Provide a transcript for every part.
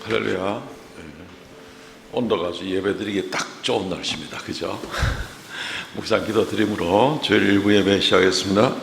할렐루야. 온도가 아주 예배드리기 딱 좋은 날씨입니다. 그죠? 묵상 기도 드림으로 주일 일부 예배 시작하겠습니다.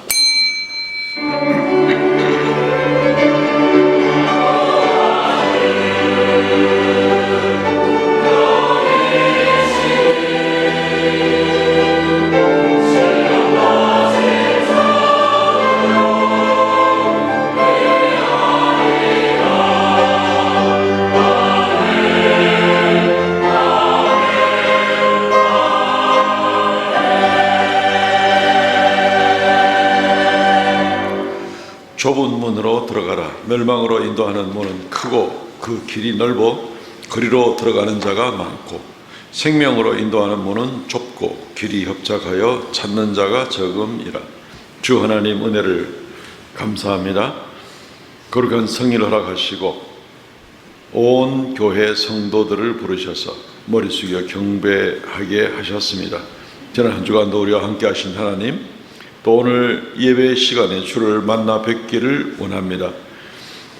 좁은 문으로 들어가라. 멸망으로 인도하는 문은 크고 그 길이 넓어 그리로 들어가는 자가 많고, 생명으로 인도하는 문은 좁고 길이 협착하여 찾는 자가 적음이라. 주 하나님 은혜를 감사합니다. 거룩한 성일 허락하시고 온 교회 성도들을 부르셔서 머리 숙여 경배하게 하셨습니다. 지난 한 주간도 우리와 함께 하신 하나님, 또 오늘 예배 시간에 주를 만나 뵙기를 원합니다.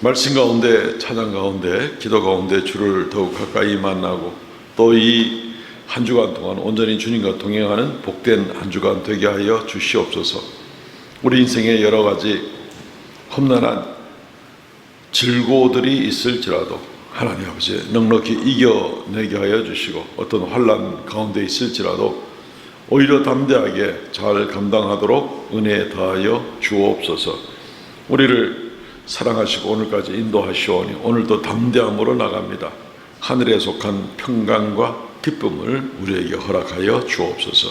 말씀 가운데, 찬양 가운데, 기도 가운데 주를 더욱 가까이 만나고, 또 이 한 주간 동안 온전히 주님과 동행하는 복된 한 주간 되게 하여 주시옵소서. 우리 인생에 여러 가지 험난한 질고들이 있을지라도 하나님 아버지 넉넉히 이겨내게 하여 주시고, 어떤 환난 가운데 있을지라도 오히려 담대하게 잘 감당하도록 은혜 다하여 주옵소서. 우리를 사랑하시고 오늘까지 인도하시오니 오늘도 담대함으로 나갑니다. 하늘에 속한 평강과 기쁨을 우리에게 허락하여 주옵소서.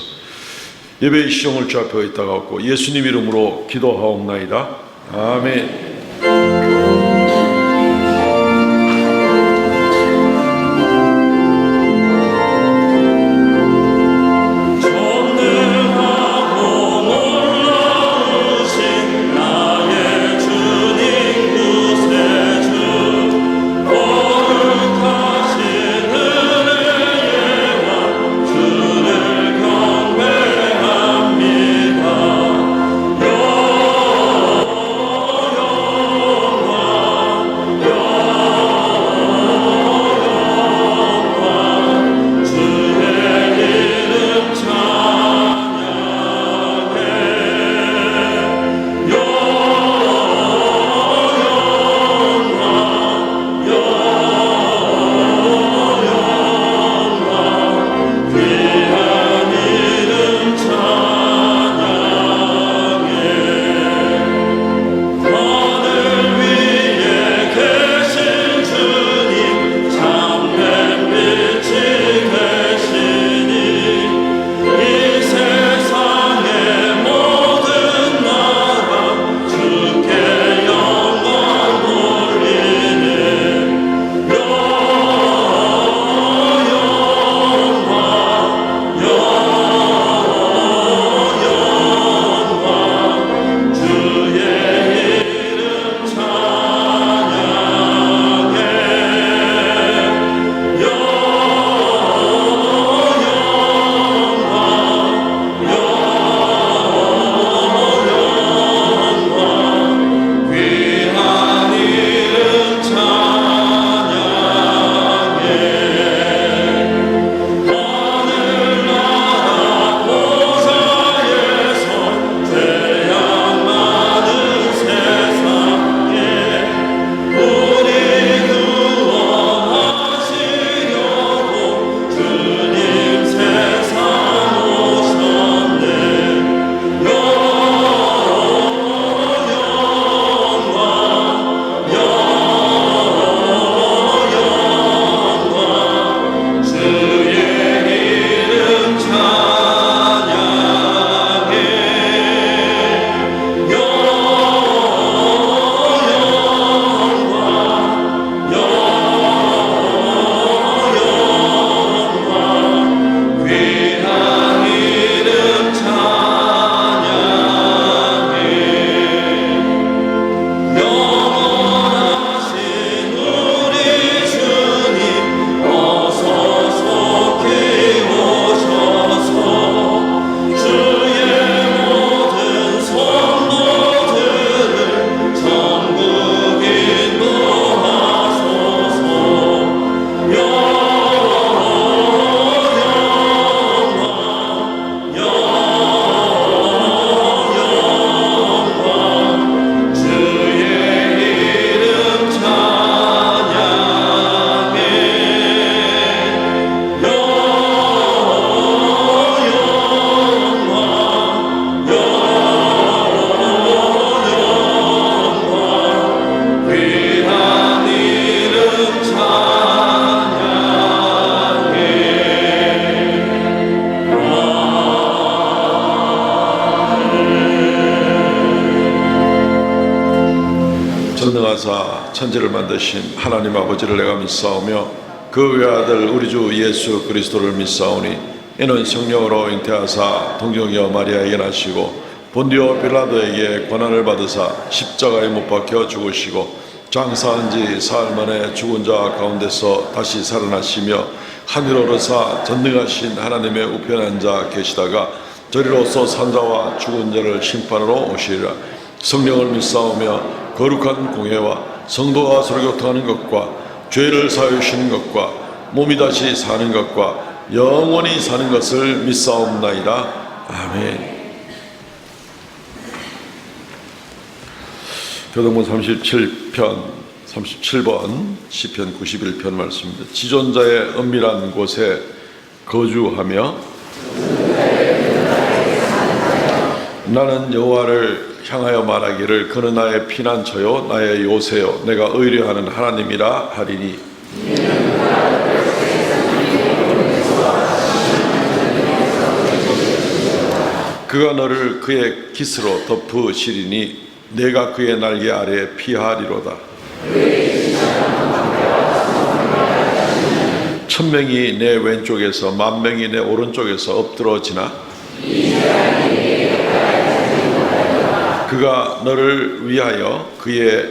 예배의 시종을 주 앞에 있다가 없고 예수님 이름으로 기도하옵나이다. 아멘. 천지를 만드신 하나님 아버지를 내가 믿사오며 그 외아들 우리 주 예수 그리스도를 믿사오니 이는 성령으로 잉태하사 동정녀 마리아에게 나시고 본디오 빌라도에게 고난을 받으사 십자가에 못 박혀 죽으시고 장사한 지 사흘 만에 죽은 자 가운데서 다시 살아나시며 하늘로 오르사 전능하신 하나님의 우편에 앉아 계시다가 저리로서 산자와 죽은 자를 심판으로 오시리라. 성령을 믿사오며 거룩한 공회와 성도가 서로 교통하는 것과 죄를 사하여 주시는 것과 몸이 다시 사는 것과 영원히 사는 것을 믿사옵나이다. 아멘. 교동문 37번 시편 91편 말씀입니다. 지존자의 은밀한 곳에 거주하며 나는 여호와를 향하여 말하기를 그는 나의 피난처요 나의 요새요 내가 의뢰하는 하나님이라 하리니 그가 너를 그의 깃으로 덮으시리니 내가 그의 날개 아래에 피하리로다. 천명이 내 왼쪽에서 만명이 내 오른쪽에서 엎드러지나 그가 너를 위하여 그의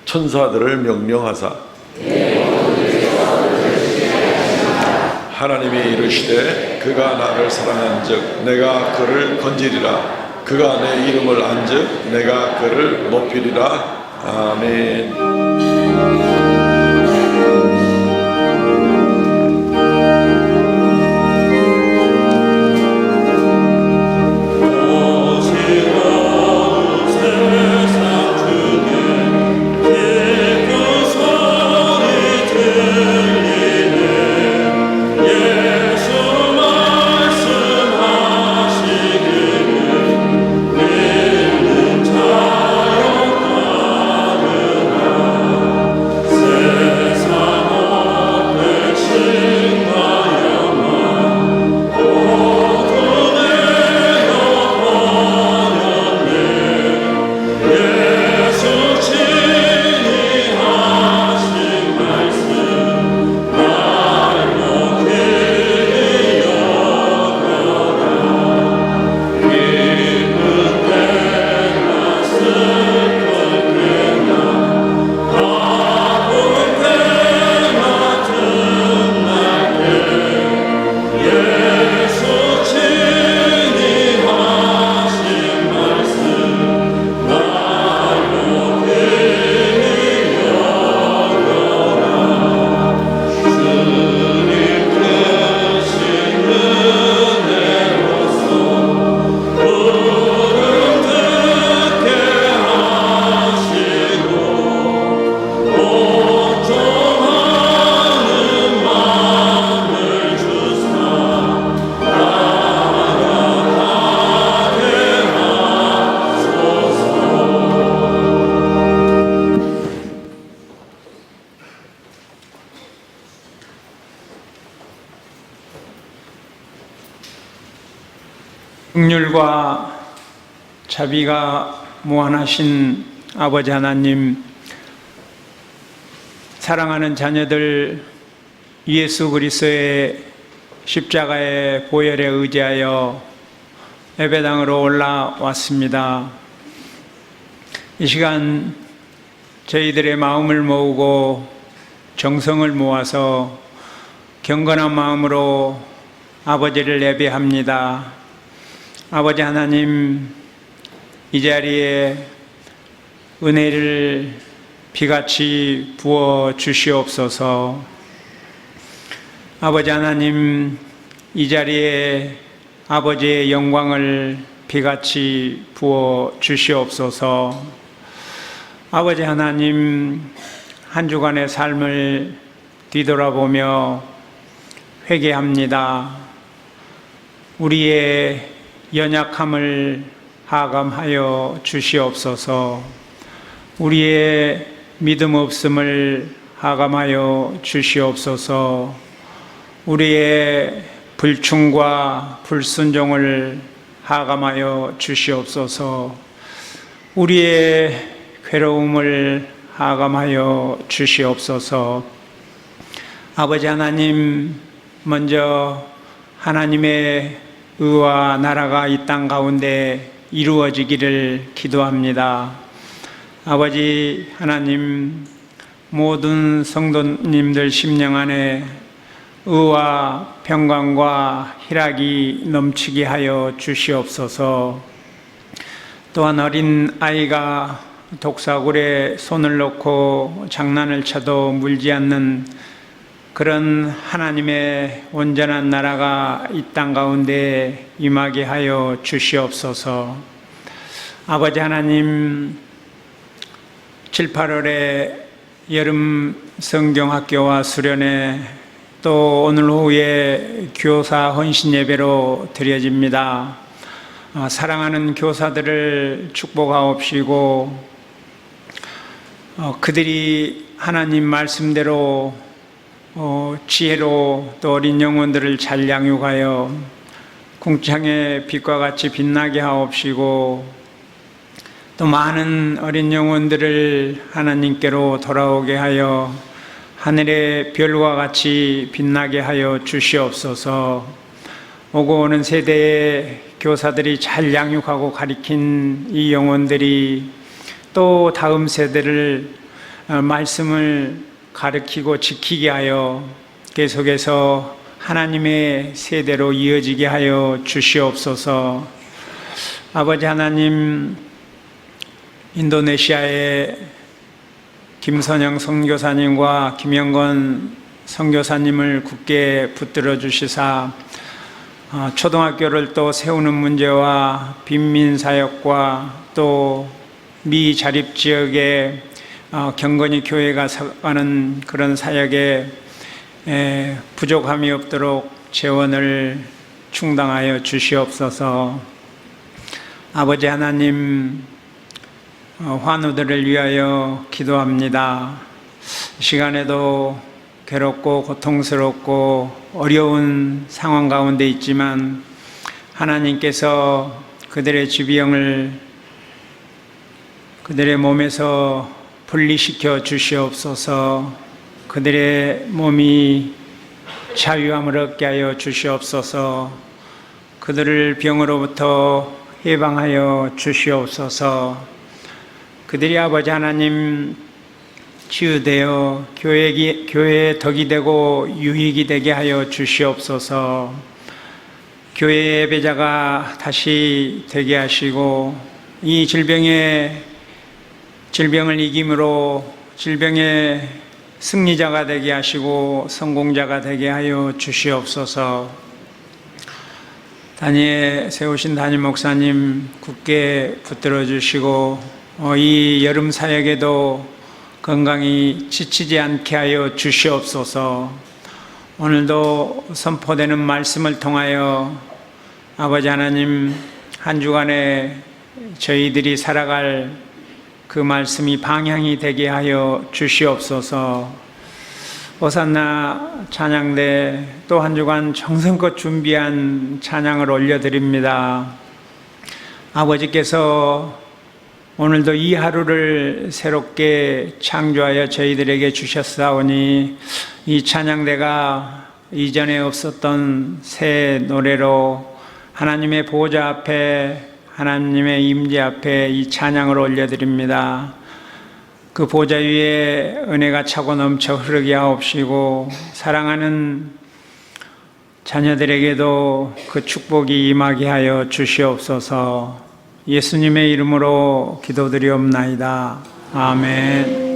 천사들을 명령하사 하나님이 이르시되 그가 나를 사랑한즉 내가 그를 건지리라. 그가 내 이름을 안즉 내가 그를 높이리라. 아멘. 긍휼과 자비가 무한하신 아버지 하나님, 사랑하는 자녀들 예수 그리스도의 십자가의 보혈에 의지하여 예배당으로 올라왔습니다. 이 시간 저희들의 마음을 모으고 정성을 모아서 경건한 마음으로 아버지를 예배합니다. 아버지 하나님, 이 자리에 은혜를 비같이 부어 주시옵소서. 아버지 하나님, 이 자리에 아버지의 영광을 비같이 부어 주시옵소서. 아버지 하나님, 한 주간의 삶을 뒤돌아보며 회개합니다. 우리의 연약함을 하감하여 주시옵소서. 우리의 믿음 없음을 하감하여 주시옵소서. 우리의 불충과 불순종을 하감하여 주시옵소서. 우리의 괴로움을 하감하여 주시옵소서. 아버지 하나님, 먼저 하나님의 의와 나라가 이 땅 가운데 이루어지기를 기도합니다. 아버지 하나님, 모든 성도님들 심령 안에 의와 평강과 희락이 넘치게 하여 주시옵소서. 또한 어린 아이가 독사굴에 손을 놓고 장난을 쳐도 물지 않는 그런 하나님의 온전한 나라가 이 땅 가운데 임하게 하여 주시옵소서. 아버지 하나님, 7, 8월에 여름 성경학교와 수련회, 또 오늘 오후에 교사 헌신 예배로 드려집니다. 사랑하는 교사들을 축복하옵시고, 그들이 하나님 말씀대로 지혜로 또 어린 영혼들을 잘 양육하여 궁창의 빛과 같이 빛나게 하옵시고, 또 많은 어린 영혼들을 하나님께로 돌아오게 하여 하늘의 별과 같이 빛나게 하여 주시옵소서. 오고 오는 세대의 교사들이 잘 양육하고 가리킨 이 영혼들이 또 다음 세대를 말씀을 가르치고 지키게 하여 계속해서 하나님의 세대로 이어지게 하여 주시옵소서. 아버지 하나님, 인도네시아의 김선영 선교사님과 김영건 선교사님을 굳게 붙들어 주시사 초등학교를 또 세우는 문제와 빈민사역과 또 미자립지역에 경건이 교회가 가는 그런 사역에 부족함이 없도록 재원을 충당하여 주시옵소서. 아버지 하나님, 환우들을 위하여 기도합니다. 시간에도 괴롭고 고통스럽고 어려운 상황 가운데 있지만 하나님께서 그들의 지병을 그들의 몸에서 분리시켜 주시옵소서. 그들의 몸이 자유함을 얻게 하여 주시옵소서. 그들을 병으로부터 해방하여 주시옵소서. 그들이 아버지 하나님 치유되어 교회의 덕이 되고 유익이 되게 하여 주시옵소서. 교회의 예배자가 다시 되게 하시고 이 질병을 이김으로 질병의 승리자가 되게 하시고 성공자가 되게 하여 주시옵소서. 단위에 세우신 담임 목사님 굳게 붙들어 주시고 이 여름 사역에도 건강히 지치지 않게 하여 주시옵소서. 오늘도 선포되는 말씀을 통하여 아버지 하나님, 한 주간에 저희들이 살아갈 그 말씀이 방향이 되게 하여 주시옵소서. 호산나 찬양대 또 한 주간 정성껏 준비한 찬양을 올려드립니다. 아버지께서 오늘도 이 하루를 새롭게 창조하여 저희들에게 주셨사오니 이 찬양대가 이전에 없었던 새 노래로 하나님의 보좌 앞에, 하나님의 임재 앞에 이 찬양을 올려드립니다. 그 보좌 위에 은혜가 차고 넘쳐 흐르게 하옵시고 사랑하는 자녀들에게도 그 축복이 임하게 하여 주시옵소서. 예수님의 이름으로 기도드리옵나이다. 아멘.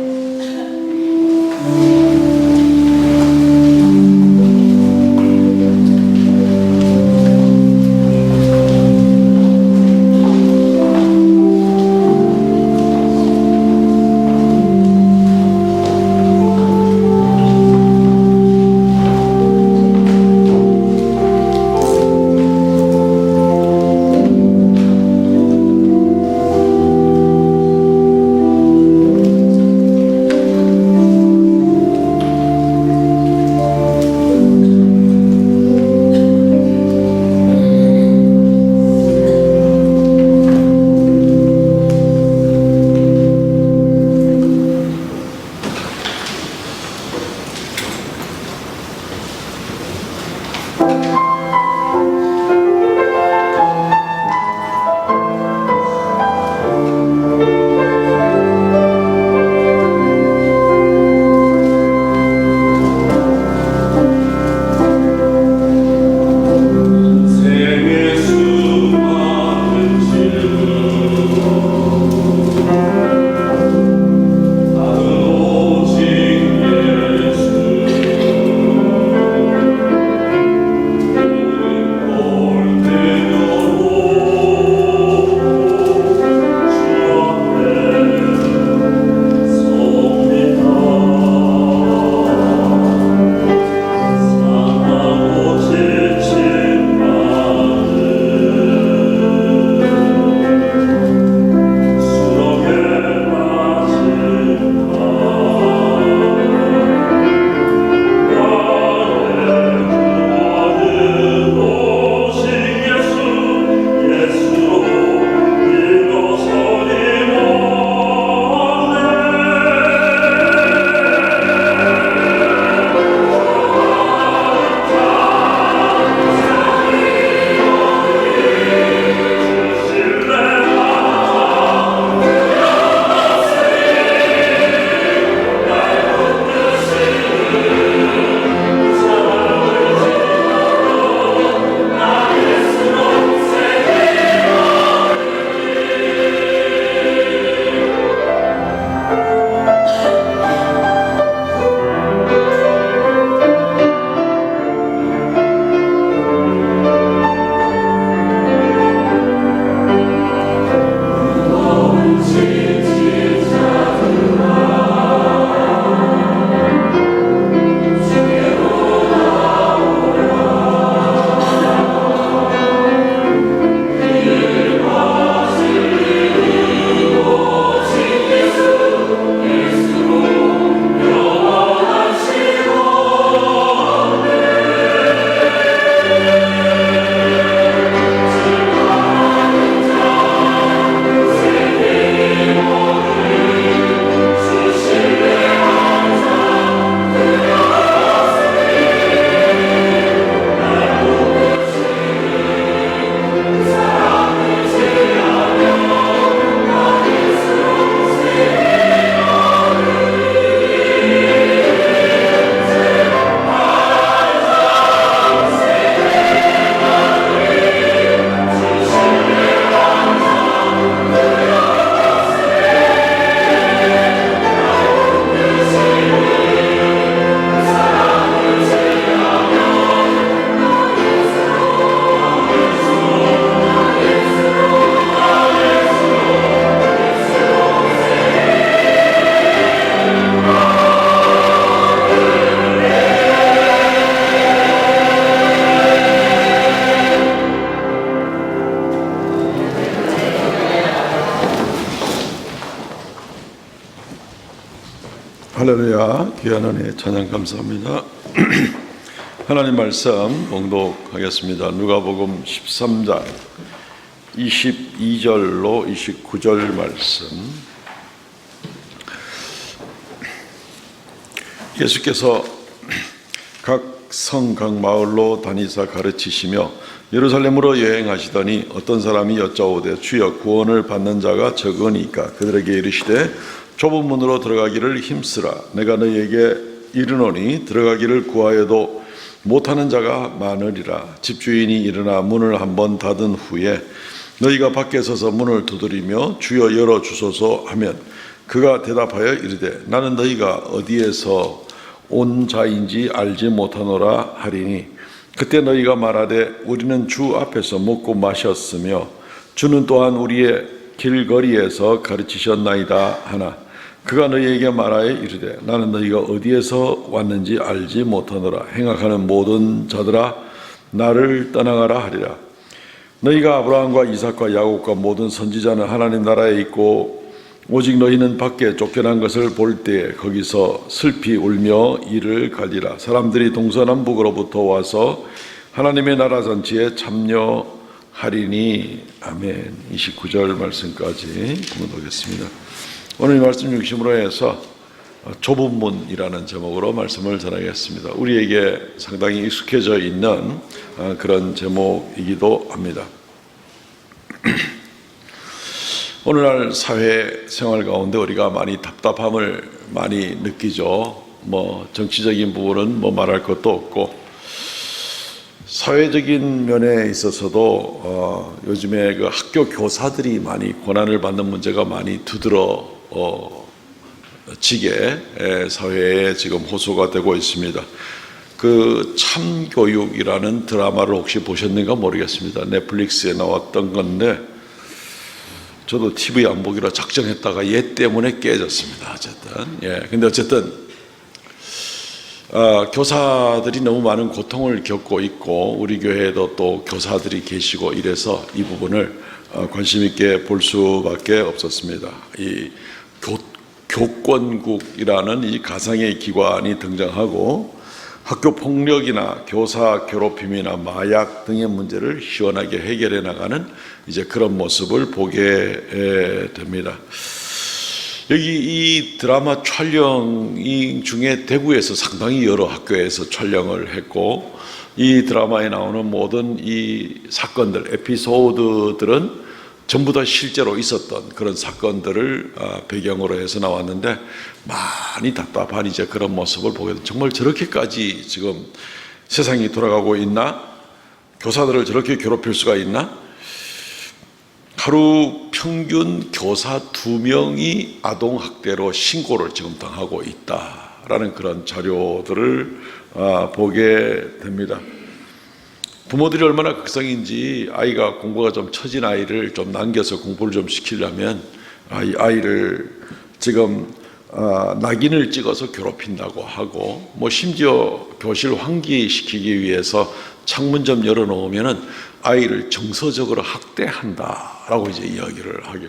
할렐루야, 귀한 은혜 찬양 감사합니다. 하나님 말씀 봉독하겠습니다. 누가복음 13장 22절로 29절 말씀. 예수께서 각 성, 각 마을로 다니사 가르치시며 예루살렘으로 여행하시더니 어떤 사람이 여짜오되 주여 구원을 받는 자가 적으니까 그들에게 이르시되 좁은 문으로 들어가기를 힘쓰라. 내가 너희에게 이르노니 들어가기를 구하여도 못하는 자가 많으리라. 집주인이 일어나 문을 한번 닫은 후에 너희가 밖에 서서 문을 두드리며 주여 열어주소서 하면 그가 대답하여 이르되 나는 너희가 어디에서 온 자인지 알지 못하노라 하리니 그때 너희가 말하되 우리는 주 앞에서 먹고 마셨으며 주는 또한 우리의 길거리에서 가르치셨나이다 하나 그가 너희에게 말하여 이르되 나는 너희가 어디에서 왔는지 알지 못하노라. 행악하는 모든 자들아 나를 떠나가라 하리라. 너희가 아브라함과 이삭과 야곱과 모든 선지자는 하나님 나라에 있고 오직 너희는 밖에 쫓겨난 것을 볼 때에 거기서 슬피 울며 이를 갈리라. 사람들이 동서남북으로부터 와서 하나님의 나라 잔치에 참여하리니. 아멘. 29절 말씀까지 공독하겠습니다. 오늘 이 말씀 중심으로 해서 좁은 문이라는 제목으로 말씀을 전하겠습니다. 우리에게 상당히 익숙해져 있는 그런 제목이기도 합니다. 오늘날 사회 생활 가운데 우리가 많이 답답함을 많이 느끼죠. 정치적인 부분은 말할 것도 없고 사회적인 면에 있어서도 요즘에 그 학교 교사들이 많이 고난을 받는 문제가 많이 두드러지게 사회에 지금 호소가 되고 있습니다. 그 참교육이라는 드라마를 혹시 보셨는가 모르겠습니다. 넷플릭스에 나왔던 건데 저도 TV 안 보기로 작정했다가 얘 때문에 깨졌습니다. 근데 어쨌든 교사들이 너무 많은 고통을 겪고 있고 우리 교회에도 또 교사들이 계시고 이래서 이 부분을 관심 있게 볼 수밖에 없었습니다. 이 교권국이라는 이 가상의 기관이 등장하고 학교 폭력이나 교사 괴롭힘이나 마약 등의 문제를 시원하게 해결해 나가는 이제 그런 모습을 보게 됩니다. 여기 이 드라마 촬영 중에 대구에서 상당히 여러 학교에서 촬영을 했고 이 드라마에 나오는 모든 이 사건들, 에피소드들은 전부 다 실제로 있었던 그런 사건들을 배경으로 해서 나왔는데 많이 답답한 이제 그런 모습을 보게 됩니다. 정말 저렇게까지 지금 세상이 돌아가고 있나? 교사들을 저렇게 괴롭힐 수가 있나? 하루 평균 교사 2명이 아동학대로 신고를 지금 당하고 있다라는 그런 자료들을 보게 됩니다. 부모들이 얼마나 극성인지 아이가 공부가 좀 처진 아이를 좀 남겨서 공부를 좀 시키려면 아이를 지금 낙인을 찍어서 괴롭힌다고 하고 심지어 교실 환기시키기 위해서 창문 좀 열어놓으면은 아이를 정서적으로 학대한다라고 이제 이야기를 하게.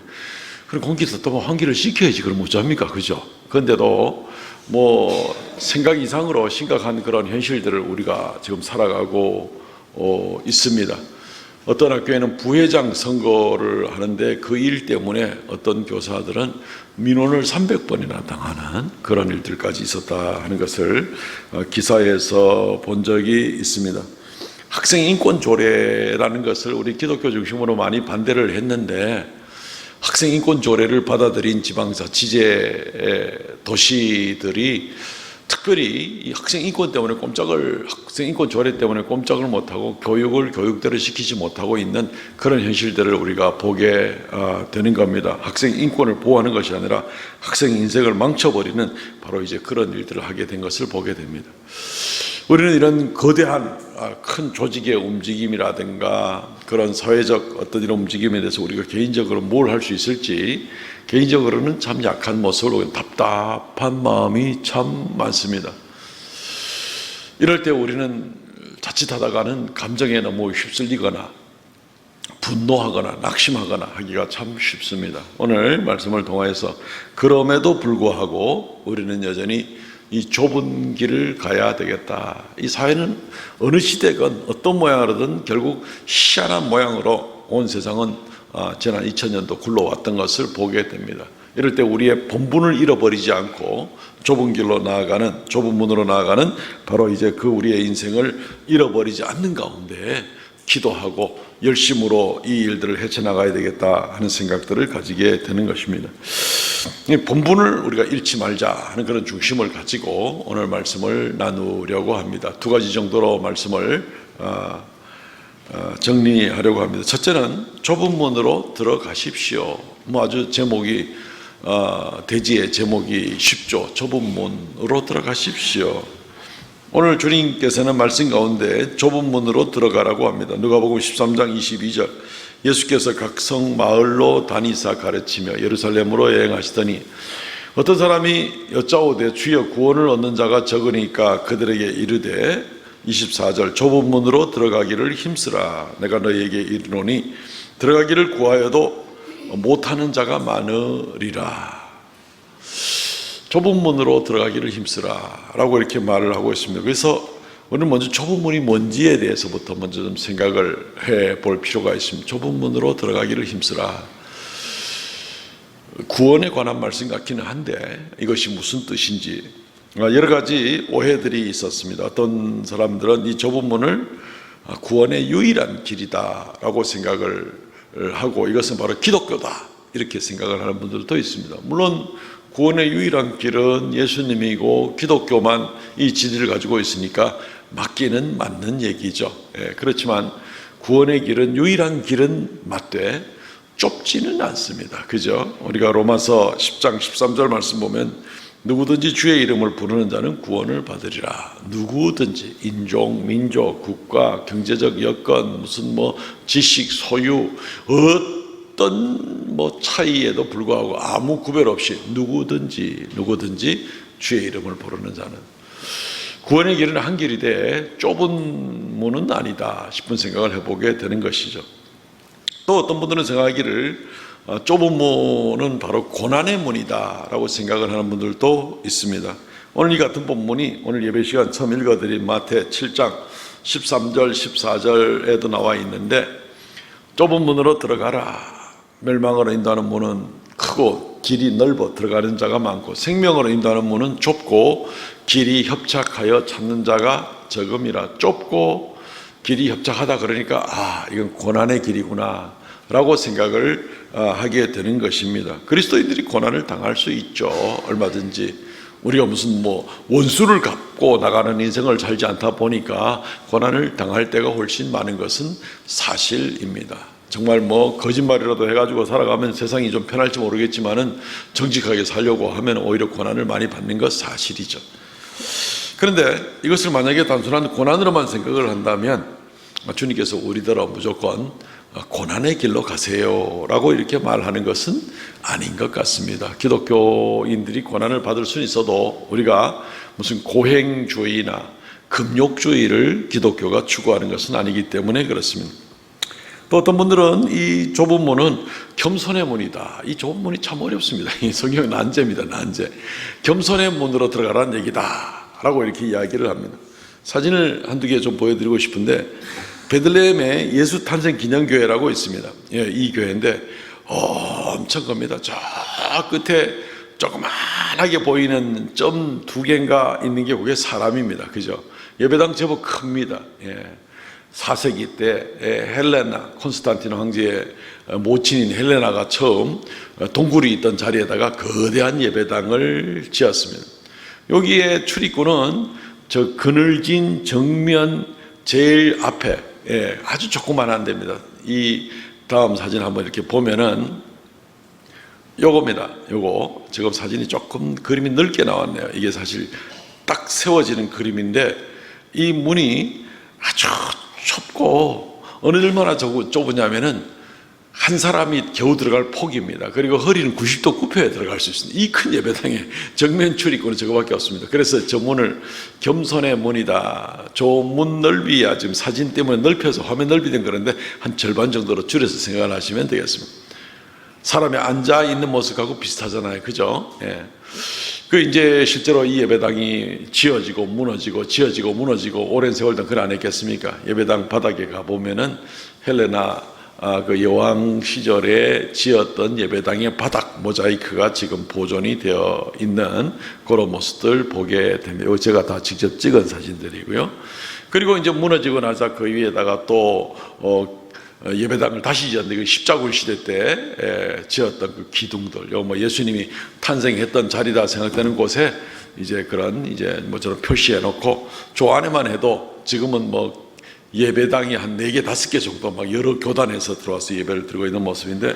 그럼 공기 듣다가 환기를 시켜야지. 그럼 어쩝니까, 그죠? 그런데도 생각 이상으로 심각한 그런 현실들을 우리가 지금 살아가고 있습니다. 어떤 학교에는 부회장 선거를 하는데 그 일 때문에 어떤 교사들은 민원을 300번이나 당하는 그런 일들까지 있었다 하는 것을 기사에서 본 적이 있습니다. 학생인권조례라는 것을 우리 기독교 중심으로 많이 반대를 했는데 학생인권조례를 받아들인 지방자치제 도시들이 특별히 이 학생인권 조례 때문에 꼼짝을 못하고 교육을 교육대로 시키지 못하고 있는 그런 현실들을 우리가 보게 되는 겁니다. 학생인권을 보호하는 것이 아니라 학생 인생을 망쳐버리는 바로 이제 그런 일들을 하게 된 것을 보게 됩니다. 우리는 이런 거대한 큰 조직의 움직임이라든가 그런 사회적 어떤 이런 움직임에 대해서 우리가 개인적으로 뭘 할 수 있을지 개인적으로는 참 약한 모습으로 답답한 마음이 참 많습니다. 이럴 때 우리는 자칫하다가는 감정에 너무 휩쓸리거나 분노하거나 낙심하거나 하기가 참 쉽습니다. 오늘 말씀을 통해서 그럼에도 불구하고 우리는 여전히 이 좁은 길을 가야 되겠다. 이 사회는 어느 시대건 어떤 모양으로든 결국 희한한 모양으로 온 세상은 지난 2000년도 굴러왔던 것을 보게 됩니다. 이럴 때 우리의 본분을 잃어버리지 않고 좁은 길로 나아가는, 좁은 문으로 나아가는 바로 이제 그 우리의 인생을 잃어버리지 않는 가운데 기도하고 열심으로 이 일들을 헤쳐나가야 되겠다 하는 생각들을 가지게 되는 것입니다. 이 본분을 우리가 잃지 말자 하는 그런 중심을 가지고 오늘 말씀을 나누려고 합니다. 두 가지 정도로 말씀을 정리하려고 합니다. 첫째는 좁은 문으로 들어가십시오. 아주 제목이 대지의 제목이 쉽죠. 좁은 문으로 들어가십시오. 오늘 주님께서는 말씀 가운데 좁은 문으로 들어가라고 합니다. 누가복음 13장 22절 예수께서 각성 마을로 다니사 가르치며 예루살렘으로 여행하시더니 어떤 사람이 여짜오되 주여 구원을 얻는 자가 적으니까 그들에게 이르되 24절 좁은 문으로 들어가기를 힘쓰라. 내가 너희에게 이르노니 들어가기를 구하여도 못하는 자가 많으리라. 좁은 문으로 들어가기를 힘쓰라 라고 이렇게 말을 하고 있습니다. 그래서 오늘 먼저 좁은 문이 뭔지에 대해서부터 먼저 좀 생각을 해 볼 필요가 있습니다. 좁은 문으로 들어가기를 힘쓰라. 구원에 관한 말씀 같기는 한데 이것이 무슨 뜻인지 여러 가지 오해들이 있었습니다. 어떤 사람들은 이 좁은 문을 구원의 유일한 길이다 라고 생각을 하고 이것은 바로 기독교다 이렇게 생각을 하는 분들도 있습니다. 물론 구원의 유일한 길은 예수님이고 기독교만 이 지리를 가지고 있으니까 맞기는 맞는 얘기죠. 그렇지만 구원의 길은 유일한 길은 맞되 좁지는 않습니다. 그죠? 우리가 로마서 10장 13절 말씀 보면 누구든지 주의 이름을 부르는 자는 구원을 받으리라. 누구든지 인종, 민족, 국가, 경제적 여건, 무슨 지식, 소유, 어떤 차이에도 불구하고 아무 구별 없이 누구든지 주의 이름을 부르는 자는 구원의 길은 한 길이되 좁은 문은 아니다 싶은 생각을 해보게 되는 것이죠. 또 어떤 분들은 생각하기를 좁은 문은 바로 고난의 문이다 라고 생각을 하는 분들도 있습니다. 오늘 이 같은 본문이 오늘 예배 시간 처음 읽어드린 마태 7장 13절 14절에도 나와 있는데 좁은 문으로 들어가라. 멸망으로 인도하는 문은 크고 길이 넓어 들어가는 자가 많고 생명으로 인도하는 문은 좁고 길이 협착하여 찾는 자가 적음이라. 좁고 길이 협착하다 그러니까 이건 고난의 길이구나 라고 생각을 하게 되는 것입니다. 그리스도인들이 고난을 당할 수 있죠. 얼마든지 우리가 무슨 원수를 갚고 나가는 인생을 살지 않다 보니까 고난을 당할 때가 훨씬 많은 것은 사실입니다. 정말 거짓말이라도 해가지고 살아가면 세상이 좀 편할지 모르겠지만은 정직하게 살려고 하면 오히려 고난을 많이 받는 것 사실이죠. 그런데 이것을 만약에 단순한 고난으로만 생각을 한다면 주님께서 우리더러 무조건 고난의 길로 가세요 라고 이렇게 말하는 것은 아닌 것 같습니다. 기독교인들이 고난을 받을 수는 있어도 우리가 무슨 고행주의나 금욕주의를 기독교가 추구하는 것은 아니기 때문에 그렇습니다. 또 어떤 분들은 이 좁은 문은 겸손의 문이다. 이 좁은 문이 참 어렵습니다. 이 성경은 난제입니다. 난제. 겸손의 문으로 들어가라는 얘기다 라고 이렇게 이야기를 합니다. 사진을 한두 개 좀 보여드리고 싶은데 베들레헴에 예수 탄생 기념교회라고 있습니다. 이 교회인데 엄청 큽니다. 저 끝에 조그만하게 보이는 점 2개인가 있는 게 그게 사람입니다. 그죠? 예배당 제법 큽니다. 4세기 때 헬레나, 콘스탄티노 황제의 모친인 헬레나가 처음 동굴이 있던 자리에다가 거대한 예배당을 지었습니다. 여기에 출입구는 저 그늘진 정면 제일 앞에 아주 조그만한 데입니다. 이 다음 사진 한번 이렇게 보면은 요겁니다. 요거 지금 사진이 조금 그림이 넓게 나왔네요. 이게 사실 딱 세워지는 그림인데 이 문이 아주 좁고 어느 얼마나 좁으냐면은 한 사람이 겨우 들어갈 폭입니다. 그리고 허리는 90도 굽혀야 들어갈 수 있습니다. 이 큰 예배당에 정면 출입구는 저거밖에 없습니다. 그래서 저 문을 겸손의 문이다. 저 문 넓이야 지금 사진 때문에 넓혀서 화면 넓이 된 그런데 한 절반 정도로 줄여서 생각을 하시면 되겠습니다. 사람이 앉아 있는 모습하고 비슷하잖아요, 그죠? 예. 그 이제 실제로 이 예배당이 지어지고 무너지고 지어지고 무너지고 오랜 세월 동안 그걸 안 했겠습니까? 예배당 바닥에 가 보면은 헬레나 그 여왕 시절에 지었던 예배당의 바닥 모자이크가 지금 보존이 되어 있는 그런 모습들 보게 됩니다. 이거 제가 다 직접 찍은 사진들이고요. 그리고 이제 무너지고 나서 그 위에다가 또 예배당을 다시 지었는데 그 십자군 시대 때 지었던 그 기둥들, 요 뭐 예수님이 탄생했던 자리다 생각되는 곳에 이제 그런 이제 뭐처럼 표시해 놓고 저 안에만 해도 지금은 뭐 예배당이 한 4개, 5개 정도 막 여러 교단에서 들어와서 예배를 드리고 있는 모습인데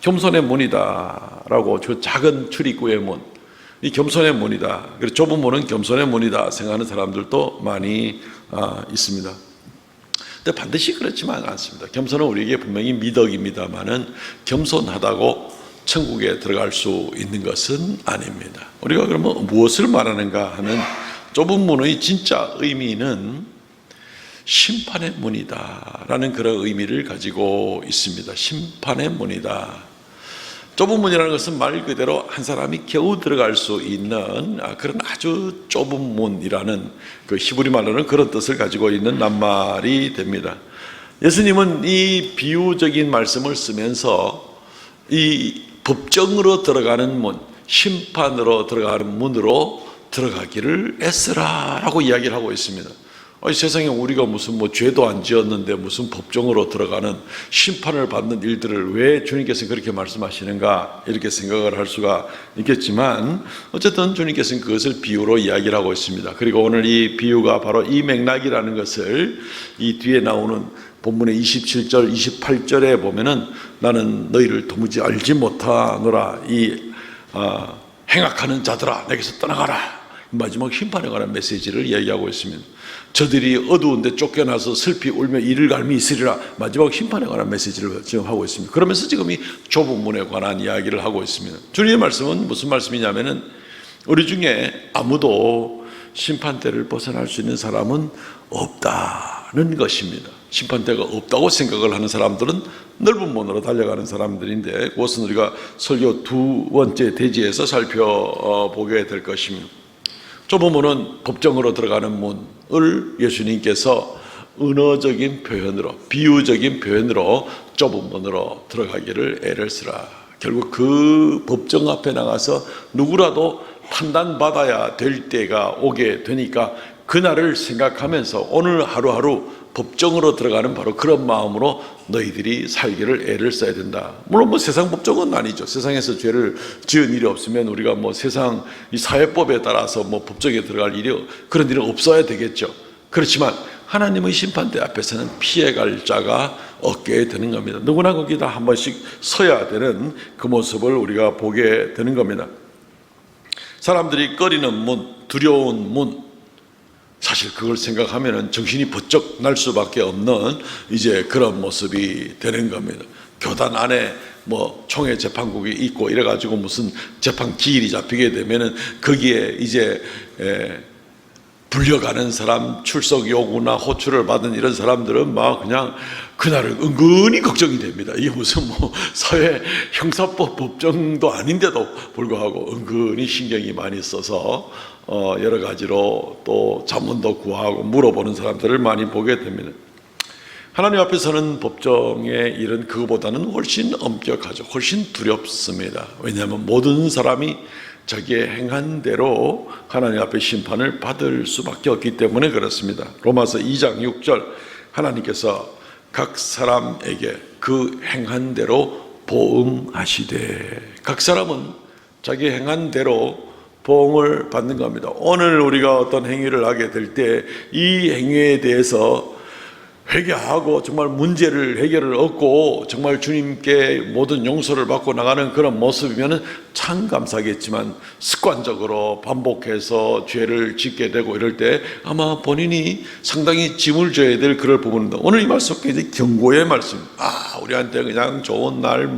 겸손의 문이다라고 저 작은 출입구의 문, 이 겸손의 문이다. 그리고 좁은 문은 겸손의 문이다 생각하는 사람들도 많이 있습니다. 근데 반드시 그렇지만 않습니다. 겸손은 우리에게 분명히 미덕입니다만은 겸손하다고 천국에 들어갈 수 있는 것은 아닙니다. 우리가 그러면 무엇을 말하는가 하는 좁은 문의 진짜 의미는 심판의 문이다 라는 그런 의미를 가지고 있습니다. 심판의 문이다. 좁은 문이라는 것은 말 그대로 한 사람이 겨우 들어갈 수 있는 그런 아주 좁은 문이라는 그 히브리 말로는 그런 뜻을 가지고 있는 낱말이 됩니다. 예수님은 이 비유적인 말씀을 쓰면서 이 법정으로 들어가는 문, 심판으로 들어가는 문으로 들어가기를 애쓰라 라고 이야기를 하고 있습니다. 세상에 우리가 무슨 뭐 죄도 안 지었는데 무슨 법정으로 들어가는 심판을 받는 일들을 왜 주님께서 그렇게 말씀하시는가 이렇게 생각을 할 수가 있겠지만 어쨌든 주님께서는 그것을 비유로 이야기를 하고 있습니다. 그리고 오늘 이 비유가 바로 이 맥락이라는 것을 이 뒤에 나오는 본문의 27절, 28절에 보면은 나는 너희를 도무지 알지 못하노라 이 행악하는 자들아 내게서 떠나가라 마지막 심판에 관한 메시지를 이야기하고 있습니다. 저들이 어두운데 쫓겨나서 슬피 울며 이를 갈미 있으리라 마지막 심판에 관한 메시지를 지금 하고 있습니다. 그러면서 지금 이 좁은 문에 관한 이야기를 하고 있습니다. 주님의 말씀은 무슨 말씀이냐면은 우리 중에 아무도 심판대를 벗어날 수 있는 사람은 없다는 것입니다. 심판대가 없다고 생각을 하는 사람들은 넓은 문으로 달려가는 사람들인데 그것은 우리가 설교 2번째 대지에서 살펴보게 될 것입니다. 좁은 문은 법정으로 들어가는 문을 예수님께서 은어적인 표현으로 비유적인 표현으로 좁은 문으로 들어가기를 애를 쓰라. 결국 그 법정 앞에 나가서 누구라도 판단받아야 될 때가 오게 되니까 그날을 생각하면서 오늘 하루하루 법정으로 들어가는 바로 그런 마음으로 너희들이 살기를 애를 써야 된다. 물론 뭐 세상 법정은 아니죠. 세상에서 죄를 지은 일이 없으면 우리가 뭐 세상 이 사회법에 따라서 뭐 법정에 들어갈 일이 그런 일은 없어야 되겠죠. 그렇지만 하나님의 심판대 앞에서는 피해갈 자가 없게 되는 겁니다. 누구나 거기다 한 번씩 서야 되는 그 모습을 우리가 보게 되는 겁니다. 사람들이 꺼리는 문, 두려운 문, 사실 그걸 생각하면 정신이 번쩍 날 수밖에 없는 이제 그런 모습이 되는 겁니다. 교단 안에 뭐 총회 재판국이 있고 이래가지고 무슨 재판 기일이 잡히게 되면은 거기에 이제 불려가는 사람, 출석 요구나 호출을 받은 이런 사람들은 막 그냥 그날은 은근히 걱정이 됩니다. 이게 무슨 뭐 사회 형사법 법정도 아닌데도 불구하고 은근히 신경이 많이 써서 여러 가지로 또 자문도 구하고 물어보는 사람들을 많이 보게 됩니다. 하나님 앞에서는 법정의 일은 그거보다는 훨씬 엄격하죠. 훨씬 두렵습니다. 왜냐하면 모든 사람이 자기의 행한 대로 하나님 앞에 심판을 받을 수밖에 없기 때문에 그렇습니다. 로마서 2장 6절 하나님께서 각 사람에게 그 행한 대로 보응하시되 각 사람은 자기 행한 대로 보응을 받는 겁니다. 오늘 우리가 어떤 행위를 하게 될 때 이 행위에 대해서 회개하고 정말 문제를 해결을 얻고 정말 주님께 모든 용서를 받고 나가는 그런 모습이면 참 감사하겠지만 습관적으로 반복해서 죄를 짓게 되고 이럴 때 아마 본인이 상당히 짐을 져야 될 그럴 부분입니다. 오늘 이 말씀 굉장히 경고의 말씀. 우리한테 그냥 좋은 날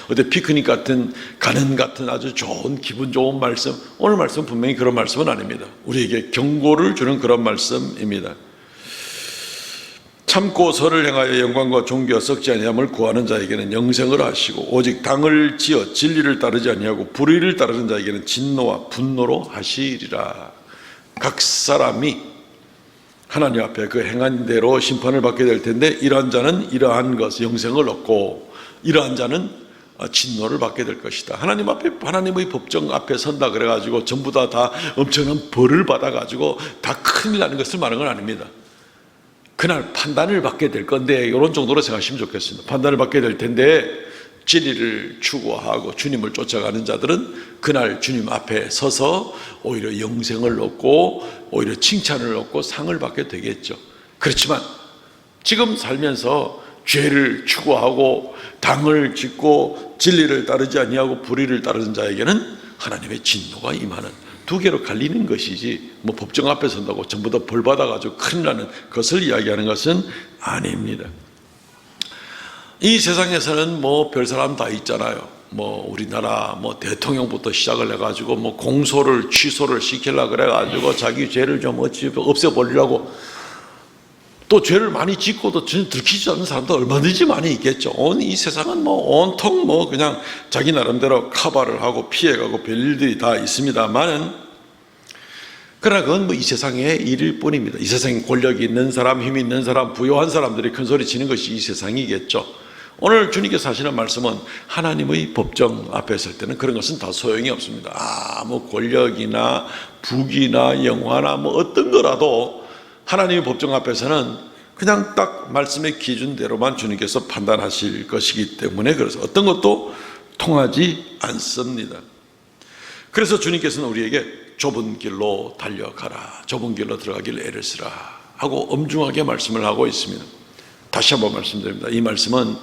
어디 피크닉 같은 가는 같은 아주 좋은 기분 좋은 말씀. 오늘 말씀 분명히 그런 말씀은 아닙니다. 우리에게 경고를 주는 그런 말씀입니다. 참고 선을 행하여 영광과 존귀와 썩지 아니함을 구하는 자에게는 영생을 하시고 오직 당을 지어 진리를 따르지 아니하고 불의를 따르는 자에게는 진노와 분노로 하시리라. 각 사람이 하나님 앞에 그 행한 대로 심판을 받게 될 텐데 이러한 자는 이러한 것 영생을 얻고 이러한 자는 진노를 받게 될 것이다. 하나님 앞에 하나님의 법정 앞에 선다 그래가지고 전부 다 엄청난 벌을 받아가지고 다 큰일 나는 것을 말하는 건 아닙니다. 그날 판단을 받게 될 건데 이런 정도로 생각하시면 좋겠습니다. 판단을 받게 될 텐데 진리를 추구하고 주님을 쫓아가는 자들은 그날 주님 앞에 서서 오히려 영생을 얻고 오히려 칭찬을 얻고 상을 받게 되겠죠. 그렇지만 지금 살면서 죄를 추구하고 당을 짓고 진리를 따르지 아니하고 불의를 따르는 자에게는 하나님의 진노가 임하는 두 개로 갈리는 것이지 법정 앞에 선다고 전부 다 벌 받아가지고 큰일 나는 것을 이야기하는 것은 아닙니다. 이 세상에서는 별 사람 다 있잖아요. 우리나라 대통령부터 시작을 해가지고 공소를 취소를 시키려고 그래가지고 자기 죄를 좀 없애버리려고 또 죄를 많이 짓고도 전혀 들키지 않는 사람도 얼마든지 많이 있겠죠. 이 세상은 온통 그냥 자기 나름대로 커버를 하고 피해가고 별일들이 다 있습니다만은 그러나 그건 이 세상의 일일 뿐입니다. 이 세상에 권력이 있는 사람, 힘이 있는 사람, 부유한 사람들이 큰 소리 치는 것이 이 세상이겠죠. 오늘 주님께서 하시는 말씀은 하나님의 법정 앞에 설 때는 그런 것은 다 소용이 없습니다. 권력이나 부귀나 영화나 어떤 거라도 하나님의 법정 앞에서는 그냥 딱 말씀의 기준대로만 주님께서 판단하실 것이기 때문에 그래서 어떤 것도 통하지 않습니다. 그래서 주님께서는 우리에게 좁은 길로 달려가라, 좁은 길로 들어가길 애를 쓰라 하고 엄중하게 말씀을 하고 있습니다. 다시 한번 말씀드립니다. 이 말씀은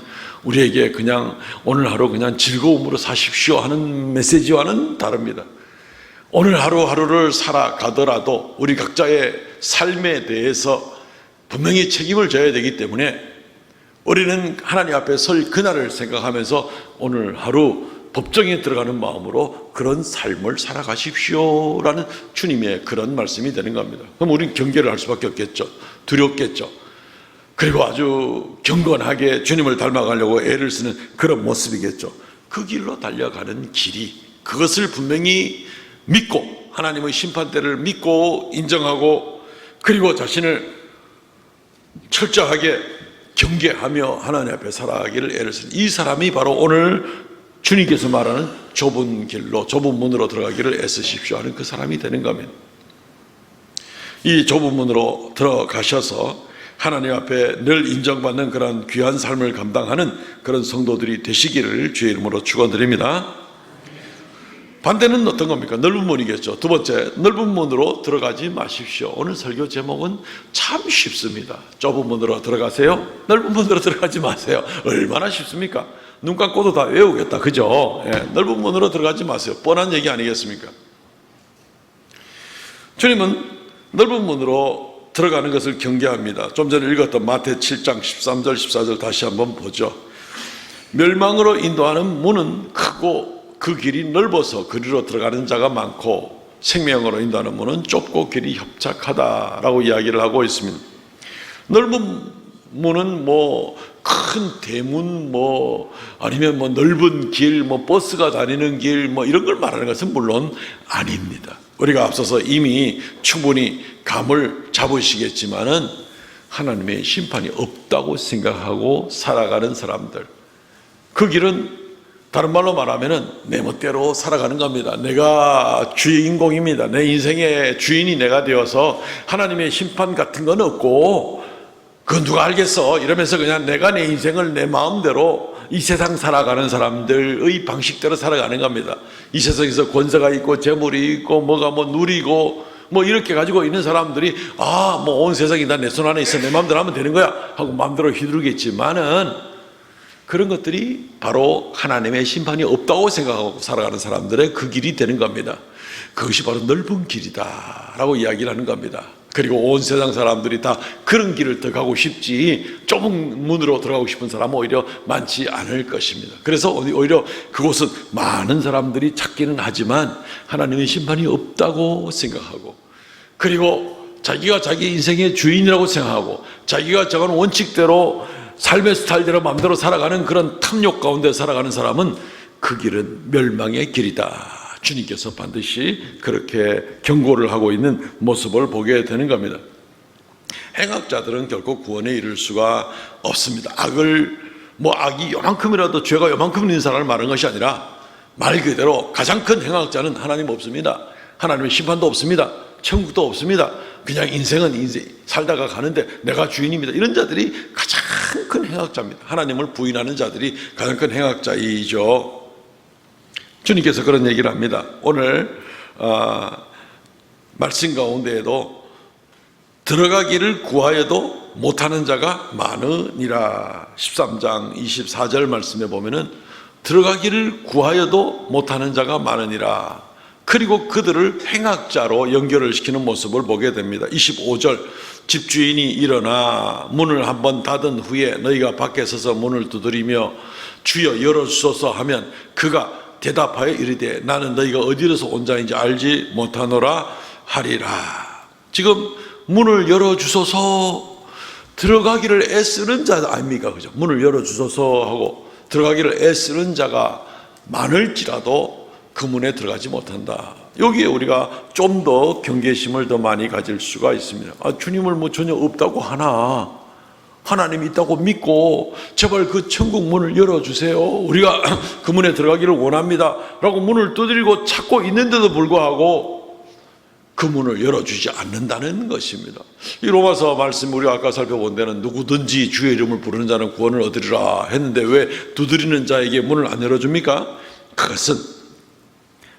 우리에게 그냥 오늘 하루 그냥 즐거움으로 사십시오 하는 메시지와는 다릅니다. 오늘 하루하루를 살아가더라도 우리 각자의 삶에 대해서 분명히 책임을 져야 되기 때문에 우리는 하나님 앞에 설 그날을 생각하면서 오늘 하루 법정에 들어가는 마음으로 그런 삶을 살아가십시오라는 주님의 그런 말씀이 되는 겁니다. 그럼 우리는 경계를 할 수밖에 없겠죠. 두렵겠죠. 그리고 아주 경건하게 주님을 닮아가려고 애를 쓰는 그런 모습이겠죠. 그 길로 달려가는 길이 그것을 분명히 믿고 하나님의 심판대를 믿고 인정하고 그리고 자신을 철저하게 경계하며 하나님 앞에 살아가기를 애를 쓰는 이 사람이 바로 오늘 주님께서 말하는 좁은 길로 좁은 문으로 들어가기를 애쓰십시오 하는 그 사람이 되는 겁니다. 이 좁은 문으로 들어가셔서 하나님 앞에 늘 인정받는 그런 귀한 삶을 감당하는 그런 성도들이 되시기를 주의 이름으로 축원드립니다. 반대는 어떤 겁니까? 넓은 문이겠죠. 두 번째, 넓은 문으로 들어가지 마십시오. 오늘 설교 제목은 참 쉽습니다. 좁은 문으로 들어가세요. 넓은 문으로 들어가지 마세요. 얼마나 쉽습니까? 눈 감고도 다 외우겠다. 그죠? 넓은 문으로 들어가지 마세요. 뻔한 얘기 아니겠습니까? 주님은 넓은 문으로 들어가는 것을 경계합니다. 좀 전에 읽었던 마태 7장 13절 14절 다시 한번 보죠. 멸망으로 인도하는 문은 크고 그 길이 넓어서 그리로 들어가는 자가 많고 생명으로 인도하는 문은 좁고 길이 협착하다라고 이야기를 하고 있습니다. 넓은 문은 큰 대문 아니면 넓은 길 버스가 다니는 길 이런 걸 말하는 것은 물론 아닙니다. 우리가 앞서서 이미 충분히 감을 잡으시겠지만은 하나님의 심판이 없다고 생각하고 살아가는 사람들, 그 길은 다른 말로 말하면은 내 멋대로 살아가는 겁니다. 내가 주인공입니다. 내 인생의 주인이 내가 되어서 하나님의 심판 같은 건 없고 그건 누가 알겠어 이러면서 그냥 내가 내 인생을 내 마음대로 이 세상 살아가는 사람들의 방식대로 살아가는 겁니다. 이 세상에서 권세가 있고 재물이 있고 뭐가 누리고 뭐 이렇게 가지고 있는 사람들이 뭐 온 세상이 다 내 손 안에 있어, 내 마음대로 하면 되는 거야 하고 마음대로 휘두르겠지만은, 그런 것들이 바로 하나님의 심판이 없다고 생각하고 살아가는 사람들의 그 길이 되는 겁니다. 그것이 바로 넓은 길이다 라고 이야기를 하는 겁니다. 그리고 온 세상 사람들이 다 그런 길을 더 가고 싶지, 좁은 문으로 들어가고 싶은 사람은 오히려 많지 않을 것입니다. 그래서 오히려 그곳은 많은 사람들이 찾기는 하지만 하나님의 심판이 없다고 생각하고, 그리고 자기가 자기 인생의 주인이라고 생각하고 자기가 정한 원칙대로 삶의 스타일대로 마음대로 살아가는 그런 탐욕 가운데 살아가는 사람은 그 길은 멸망의 길이다. 주님께서 반드시 그렇게 경고를 하고 있는 모습을 보게 되는 겁니다. 행악자들은 결코 구원에 이를 수가 없습니다. 악이 요만큼이라도, 죄가 요만큼 있는 사람을 말하는 것이 아니라 말 그대로 가장 큰 행악자는 하나님 없습니다. 하나님의 심판도 없습니다. 천국도 없습니다. 그냥 인생은 살다가 가는데 내가 주인입니다. 이런 자들이 가장 큰 행악자입니다. 하나님을 부인하는 자들이 가장 큰 행악자이죠. 주님께서 그런 얘기를 합니다. 오늘 말씀 가운데에도 들어가기를 구하여도 못하는 자가 많으니라. 13장 24절 말씀에 보면은 들어가기를 구하여도 못하는 자가 많으니라. 그리고 그들을 행악자로 연결을 시키는 모습을 보게 됩니다. 25절, 집주인이 일어나 문을 한번 닫은 후에 너희가 밖에 서서 문을 두드리며 주여 열어주소서 하면 그가 대답하여 이르되 나는 너희가 어디로서 온 자인지 알지 못하노라 하리라. 지금 문을 열어주소서, 들어가기를 애쓰는 자 아닙니까? 그죠? 문을 열어주소서 하고 들어가기를 애쓰는 자가 많을지라도 그 문에 들어가지 못한다. 여기에 우리가 좀 더 경계심을 더 많이 가질 수가 있습니다. 주님을 뭐 전혀 없다고 하나, 하나님이 있다고 믿고 제발 그 천국 문을 열어주세요, 우리가 그 문에 들어가기를 원합니다 라고 문을 두드리고 찾고 있는데도 불구하고 그 문을 열어주지 않는다는 것입니다. 이 로마서 말씀 우리가 아까 살펴본 데는 누구든지 주의 이름을 부르는 자는 구원을 얻으리라 했는데 왜 두드리는 자에게 문을 안 열어줍니까? 그것은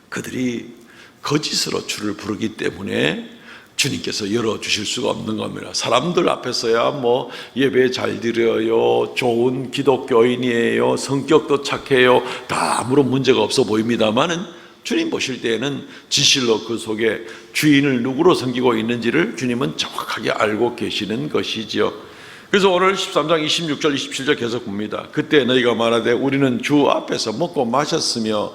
그들이 거짓으로 주를 부르기 때문에 주님께서 열어주실 수가 없는 겁니다. 사람들 앞에서야 뭐 예배 잘 드려요, 좋은 기독교인이에요, 성격도 착해요, 다 아무런 문제가 없어 보입니다만은 주님 보실 때에는 진실로 그 속에 주인을 누구로 섬기고 있는지를 주님은 정확하게 알고 계시는 것이지요. 그래서 오늘 13장 26절 27절 계속 봅니다. 그때 너희가 말하되 우리는 주 앞에서 먹고 마셨으며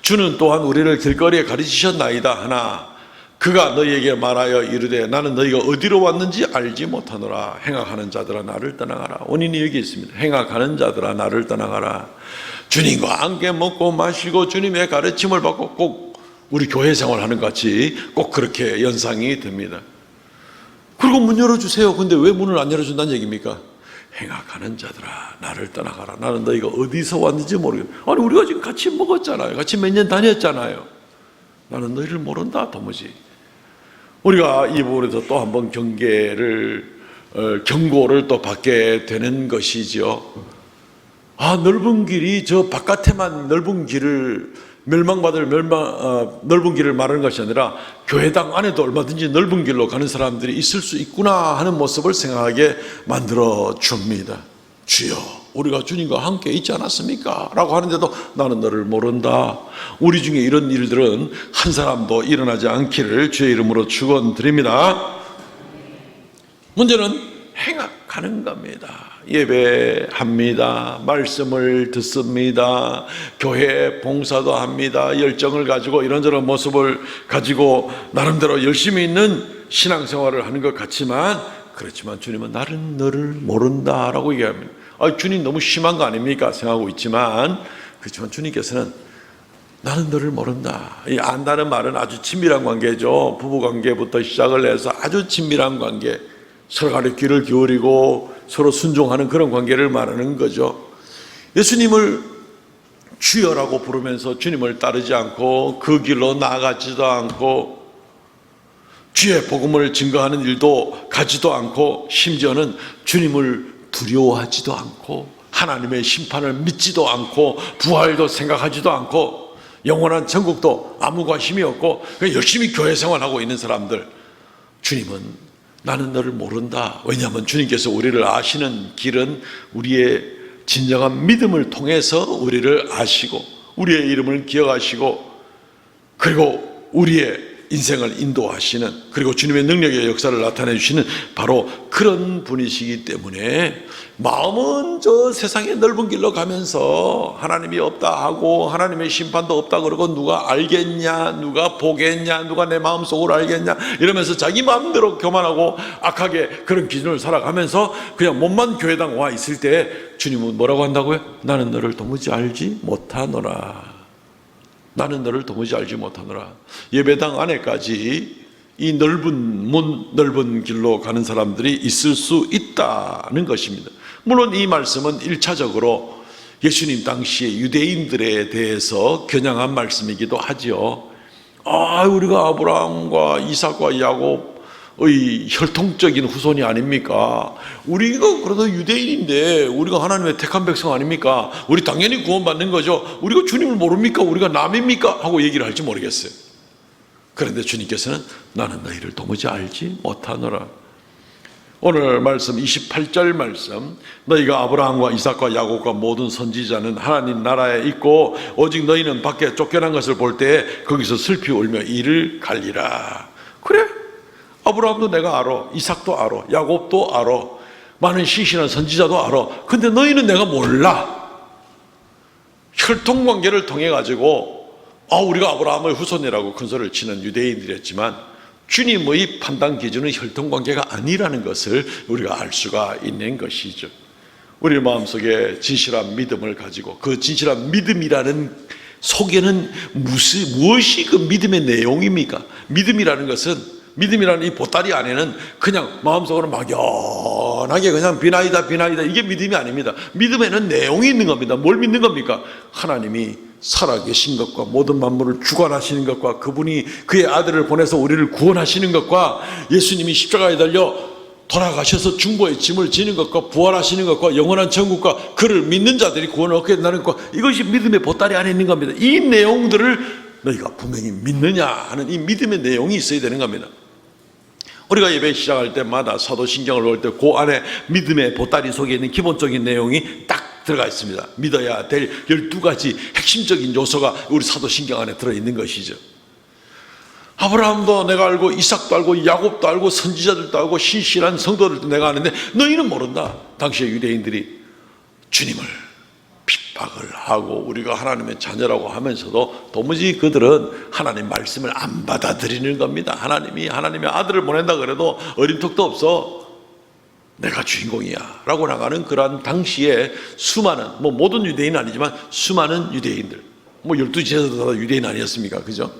주는 또한 우리를 길거리에 가르치셨나이다 하나 그가 너희에게 말하여 이르되 나는 너희가 어디로 왔는지 알지 못하노라. 행악하는 자들아 나를 떠나가라. 원인이 여기 있습니다. 행악하는 자들아 나를 떠나가라. 주님과 함께 먹고 마시고 주님의 가르침을 받고 꼭 우리 교회 생활하는 것 같이 꼭 그렇게 연상이 됩니다. 그리고 문 열어주세요. 근데 왜 문을 안 열어준다는 얘기입니까? 행악하는 자들아 나를 떠나가라. 나는 너희가 어디서 왔는지 모르겠어. 아니 우리가 지금 같이 먹었잖아요. 같이 몇 년 다녔잖아요. 나는 너희를 모른다 도무지. 우리가 이 부분에서 또 한 번 경고를 또 받게 되는 것이죠. 넓은 길이 저 바깥에만 넓은 길을 넓은 길을 말하는 것이 아니라 교회당 안에도 얼마든지 넓은 길로 가는 사람들이 있을 수 있구나 하는 모습을 생각하게 만들어 줍니다. 주여 우리가 주님과 함께 있지 않았습니까? 라고 하는데도 나는 너를 모른다. 우리 중에 이런 일들은 한 사람도 일어나지 않기를 주의 이름으로 축원드립니다. 문제는 행악하는 겁니다. 예배합니다. 말씀을 듣습니다. 교회 봉사도 합니다. 열정을 가지고 이런저런 모습을 가지고 나름대로 열심히 있는 신앙생활을 하는 것 같지만 그렇지만 주님은 나는 너를 모른다라고 얘기합니다. 주님 너무 심한 거 아닙니까? 생각하고 있지만 그렇지만 주님께서는 나는 너를 모른다. 이 안다는 말은 아주 친밀한 관계죠. 부부관계부터 시작을 해서 아주 친밀한 관계, 서로 간에 귀를 기울이고 서로 순종하는 그런 관계를 말하는 거죠. 예수님을 주여라고 부르면서 주님을 따르지 않고 그 길로 나아가지도 않고 주의 복음을 증거하는 일도 가지도 않고 심지어는 주님을 두려워하지도 않고 하나님의 심판을 믿지도 않고 부활도 생각하지도 않고 영원한 천국도 아무 관심이 없고 그냥 열심히 교회 생활하고 있는 사람들, 주님은 나는 너를 모른다. 왜냐하면 주님께서 우리를 아시는 길은 우리의 진정한 믿음을 통해서 우리를 아시고 우리의 이름을 기억하시고 그리고 우리의 인생을 인도하시는, 그리고 주님의 능력의 역사를 나타내 주시는 바로 그런 분이시기 때문에 마음은 저 세상의 넓은 길로 가면서 하나님이 없다 하고 하나님의 심판도 없다 그러고 누가 알겠냐, 누가 보겠냐, 누가 내 마음속을 알겠냐 이러면서 자기 마음대로 교만하고 악하게 그런 기준을 살아가면서 그냥 몸만 교회당 와 있을 때 주님은 뭐라고 한다고요? 나는 너를 도무지 알지 못하노라. 나는 너를 도무지 알지 못하노라. 예배당 안에까지 이 넓은 문, 넓은 길로 가는 사람들이 있을 수 있다는 것입니다. 물론 이 말씀은 1차적으로 예수님 당시의 유대인들에 대해서 겨냥한 말씀이기도 하지요. 우리가 아브라함과 이삭과 야곱의 혈통적인 후손이 아닙니까? 우리가 그래도 유대인인데 우리가 하나님의 택한 백성 아닙니까? 우리 당연히 구원받는 거죠. 우리가 주님을 모릅니까? 우리가 남입니까? 하고 얘기를 할지 모르겠어요. 그런데 주님께서는 나는 너희를 도무지 알지 못하노라. 오늘 말씀 28절 말씀, 너희가 아브라함과 이삭과 야곱과 모든 선지자는 하나님 나라에 있고 오직 너희는 밖에 쫓겨난 것을 볼 때 거기서 슬피 울며 이를 갈리라. 그래? 아브라함도 내가 알아, 이삭도 알아, 야곱도 알아, 많은 시신한 선지자도 알아. 근데 너희는 내가 몰라. 혈통관계를 통해 가지고 우리가 아브라함의 후손이라고 큰 소리를 치는 유대인들이었지만 주님의 판단 기준은 혈통관계가 아니라는 것을 우리가 알 수가 있는 것이죠. 우리 마음속에 진실한 믿음을 가지고 그 진실한 믿음이라는 속에는 무엇이 그 믿음의 내용입니까? 믿음이라는 것은, 믿음이라는 이 보따리 안에는 그냥 마음속으로 막연하게 그냥 비나이다 이게 믿음이 아닙니다. 믿음에는 내용이 있는 겁니다. 뭘 믿는 겁니까? 하나님이 살아계신 것과 모든 만물을 주관하시는 것과 그분이 그의 아들을 보내서 우리를 구원하시는 것과 예수님이 십자가에 달려 돌아가셔서 중보의 짐을 지는 것과 부활하시는 것과 영원한 천국과 그를 믿는 자들이 구원을 얻게 된다는 것, 이것이 믿음의 보따리 안에 있는 겁니다. 이 내용들을 너희가 분명히 믿느냐 하는 이 믿음의 내용이 있어야 되는 겁니다. 우리가 예배 시작할 때마다 사도신경을 볼 때 그 안에 믿음의 보따리 속에 있는 기본적인 내용이 딱 들어가 있습니다. 믿어야 될 12가지 핵심적인 요소가 우리 사도신경 안에 들어있는 것이죠. 아브라함도 내가 알고 이삭도 알고 야곱도 알고 선지자들도 알고 신실한 성도들도 내가 아는데 너희는 모른다. 당시의 유대인들이 주님을 핍박을 하고 우리가 하나님의 자녀라고 하면서도 도무지 그들은 하나님 말씀을 안 받아들이는 겁니다. 하나님이 하나님의 아들을 보낸다 그래도 어림턱도 없어. 내가 주인공이야 라고 나가는 그러한 당시에 수많은, 모든 유대인은 아니지만 수많은 유대인들, 12지체도 다 유대인 아니었습니까? 그죠?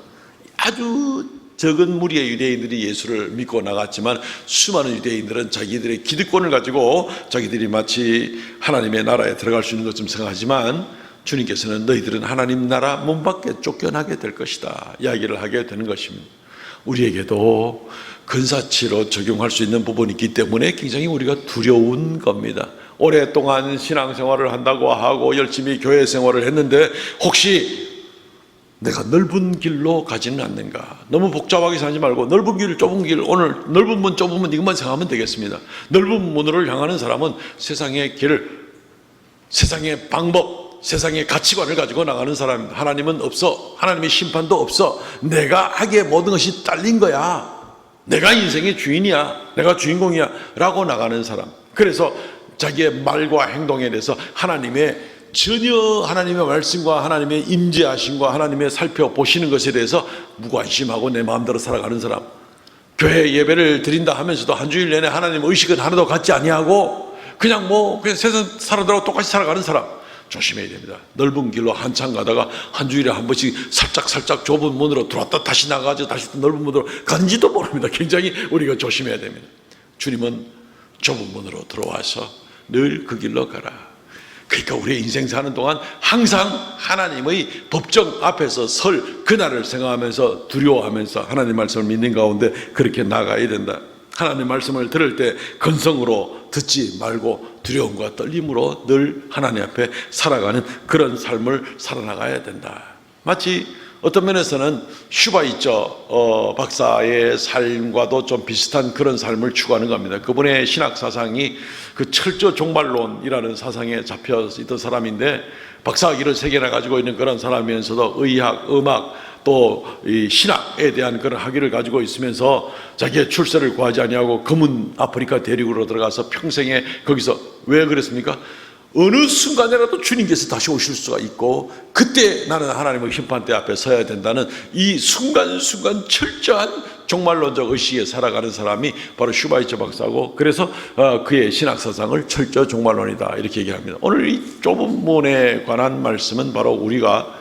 아주 적은 무리의 유대인들이 예수를 믿고 나갔지만 수많은 유대인들은 자기들의 기득권을 가지고 자기들이 마치 하나님의 나라에 들어갈 수 있는 것처럼 생각하지만 주님께서는 너희들은 하나님 나라 문 밖에 쫓겨나게 될 것이다 이야기를 하게 되는 것입니다. 우리에게도 근사치로 적용할 수 있는 부분이 있기 때문에 굉장히 우리가 두려운 겁니다. 오랫동안 신앙생활을 한다고 하고 열심히 교회 생활을 했는데 혹시 내가 넓은 길로 가지는 않는가? 너무 복잡하게 살지 말고 넓은 길, 좁은 길, 오늘 넓은 문, 좁은 문 이것만 생각하면 되겠습니다. 넓은 문으로 향하는 사람은 세상의 길, 세상의 방법, 세상의 가치관을 가지고 나가는 사람입니다. 하나님은 없어. 하나님의 심판도 없어. 내가 하기에 모든 것이 딸린 거야. 내가 인생의 주인이야. 내가 주인공이야. 라고 나가는 사람. 그래서 자기의 말과 행동에 대해서 전혀 하나님의 말씀과 하나님의 임재하심과 하나님의 살펴보시는 것에 대해서 무관심하고 내 마음대로 살아가는 사람. 교회 예배를 드린다 하면서도 한 주일 내내 하나님 의식은 하나도 갖지 아니하고 그냥 세상 사람들하고 똑같이 살아가는 사람. 조심해야 됩니다. 넓은 길로 한참 가다가 한 주일에 한 번씩 살짝 좁은 문으로 들어왔다 다시 나가서 다시 넓은 문으로 간지도 모릅니다. 굉장히 우리가 조심해야 됩니다. 주님은 좁은 문으로 들어와서 늘 그 길로 가라. 그러니까 우리의 인생 사는 동안 항상 하나님의 법정 앞에서 설 그날을 생각하면서 두려워하면서 하나님 말씀을 믿는 가운데 그렇게 나가야 된다. 하나님 말씀을 들을 때 건성으로 듣지 말고 두려움과 떨림으로 늘 하나님 앞에 살아가는 그런 삶을 살아나가야 된다. 마치 어떤 면에서는 슈바이처 박사의 삶과도 좀 비슷한 그런 삶을 추구하는 겁니다. 그분의 신학 사상이 그 철저 종말론이라는 사상에 잡혀 있던 사람인데, 박사학위를 3개나 가지고 있는 그런 사람이면서도 의학, 음악, 또 이 신학에 대한 그런 학위를 가지고 있으면서 자기의 출세를 구하지 아니하고 검은 아프리카 대륙으로 들어가서 평생에 거기서, 왜 그랬습니까? 어느 순간이라도 주님께서 다시 오실 수가 있고, 그때 나는 하나님의 심판대 앞에 서야 된다는 이 순간순간 철저한 종말론적 의식에 살아가는 사람이 바로 슈바이처 박사고, 그래서 그의 신학사상을 철저 종말론이다 이렇게 얘기합니다. 오늘 이 좁은 문에 관한 말씀은 바로 우리가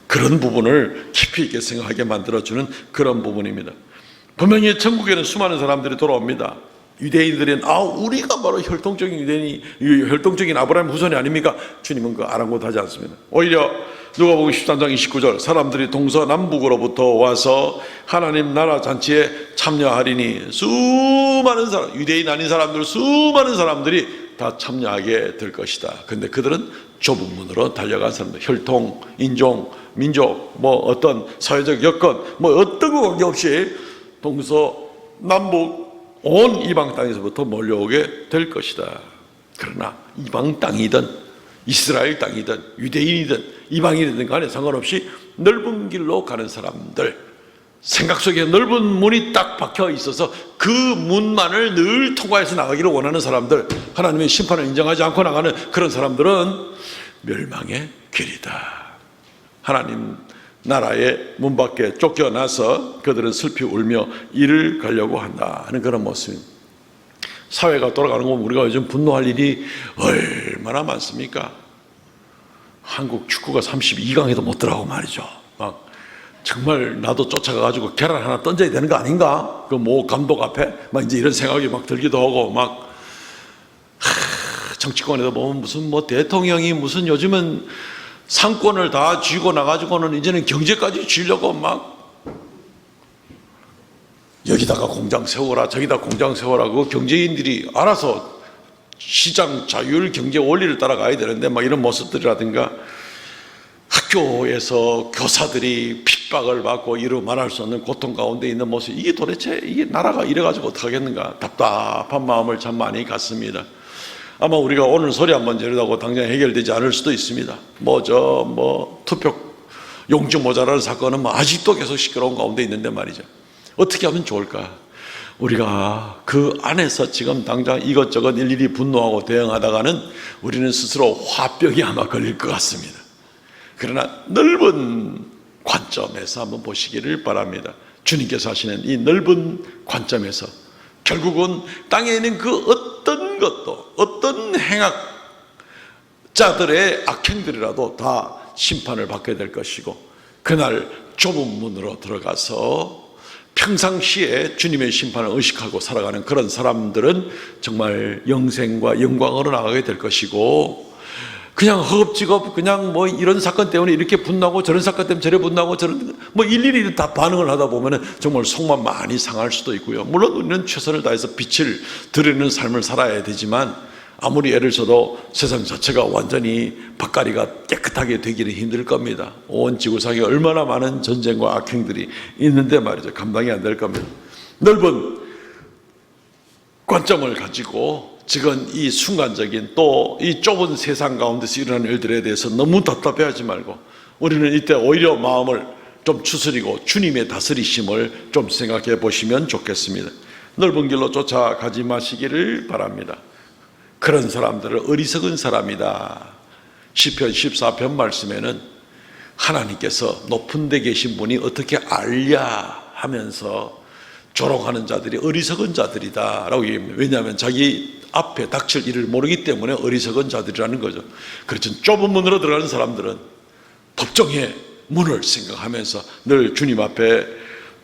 그런 부분을 깊이 있게 생각하게 만들어주는 그런 부분입니다. 분명히 천국에는 수많은 사람들이 돌아옵니다. 유대인들은 우리가 바로 혈통적인 유대인이, 혈통적인 아브라함 후손이 아닙니까? 주님은 그 아랑곳하지 않습니다. 오히려 누가복음 13장 29절, 사람들이 동서남북으로부터 와서 하나님 나라 잔치에 참여하리니, 수많은 사람, 유대인 아닌 사람들, 수많은 사람들이 다 참여하게 될 것이다. 근데 그들은 좁은 문으로 달려간 사람들, 혈통, 인종, 민족, 뭐 어떤 사회적 여건, 뭐 어떤 거 관계없이 동서남북 온 이방 땅에서부터 몰려오게 될 것이다. 그러나 이방 땅이든 이스라엘 땅이든 유대인이든 이방인이든 간에 상관없이 넓은 길로 가는 사람들, 생각 속에 넓은 문이 딱 박혀 있어서 그 문만을 늘 통과해서 나가기를 원하는 사람들, 하나님의 심판을 인정하지 않고 나가는 그런 사람들은 멸망의 길이다. 하나님 나라의 문 밖에 쫓겨나서 그들은 슬피 울며 이를 가려고 한다는 그런 모습입니다. 사회가 돌아가는 거 우리가 요즘 분노할 일이 얼마나 많습니까? 한국 축구가 32강에도 못 들어가고 말이죠. 막 정말 나도 쫓아가가지고 계란 하나 던져야 되는 거 아닌가? 그 모 감독 앞에 막 이제 이런 생각이 막 들기도 하고, 막 정치권에도 보면 무슨 뭐 대통령이 무슨 요즘은 상권을 다 쥐고 나가지고는 이제는 경제까지 쥐려고 막 여기다가 공장 세워라 저기다 공장 세워라, 그 경제인들이 알아서 시장 자율 경제 원리를 따라가야 되는데 막 이런 모습들이라든가, 학교에서 교사들이 핍박을 받고 이루 말할 수 없는 고통 가운데 있는 모습, 이게 도대체 이게 나라가 이래가지고 어떡하겠는가, 답답한 마음을 참 많이 갖습니다. 아마 우리가 오늘 소리 한번 지르다고 당장 해결되지 않을 수도 있습니다. 투표 용지 모자라는 사건은 아직도 계속 시끄러운 가운데 있는데 말이죠. 어떻게 하면 좋을까? 우리가 그 안에서 지금 당장 이것저것 일일이 분노하고 대응하다가는 우리는 스스로 화병이 아마 걸릴 것 같습니다. 그러나 넓은 관점에서 한번 보시기를 바랍니다. 주님께서 하시는 이 넓은 관점에서 결국은 땅에 있는 그 어떤 것도, 어떤 행악자들의 악행들이라도 다 심판을 받게 될 것이고, 그날 좁은 문으로 들어가서 평상시에 주님의 심판을 의식하고 살아가는 그런 사람들은 정말 영생과 영광으로 나가게 될 것이고, 그냥 허겁지겁 그냥 뭐 이런 사건 때문에 이렇게 분노하고 저런 사건 때문에 저래 분노하고 저런 뭐 일일이 다 반응을 하다 보면은 정말 속만 많이 상할 수도 있고요. 물론 우리는 최선을 다해서 빛을 드리는 삶을 살아야 되지만, 아무리 애를 써도 세상 자체가 완전히 밭가리가 깨끗하게 되기는 힘들 겁니다. 온 지구상에 얼마나 많은 전쟁과 악행들이 있는데 말이죠. 감당이 안 될 겁니다. 넓은 관점을 가지고 지금 이 순간적인 또 이 좁은 세상 가운데서 일어나는 일들에 대해서 너무 답답해하지 말고, 우리는 이때 오히려 마음을 좀 추스리고 주님의 다스리심을 좀 생각해 보시면 좋겠습니다. 넓은 길로 쫓아가지 마시기를 바랍니다. 그런 사람들은 어리석은 사람이다. 시편 14편 말씀에는 하나님께서 높은 데 계신 분이 어떻게 알랴 하면서 조롱하는 자들이 어리석은 자들이다 라고 얘기합니다. 왜냐하면 자기 앞에 닥칠 일을 모르기 때문에 어리석은 자들이라는 거죠. 그렇죠. 좁은 문으로 들어가는 사람들은 법정의 문을 생각하면서 늘 주님 앞에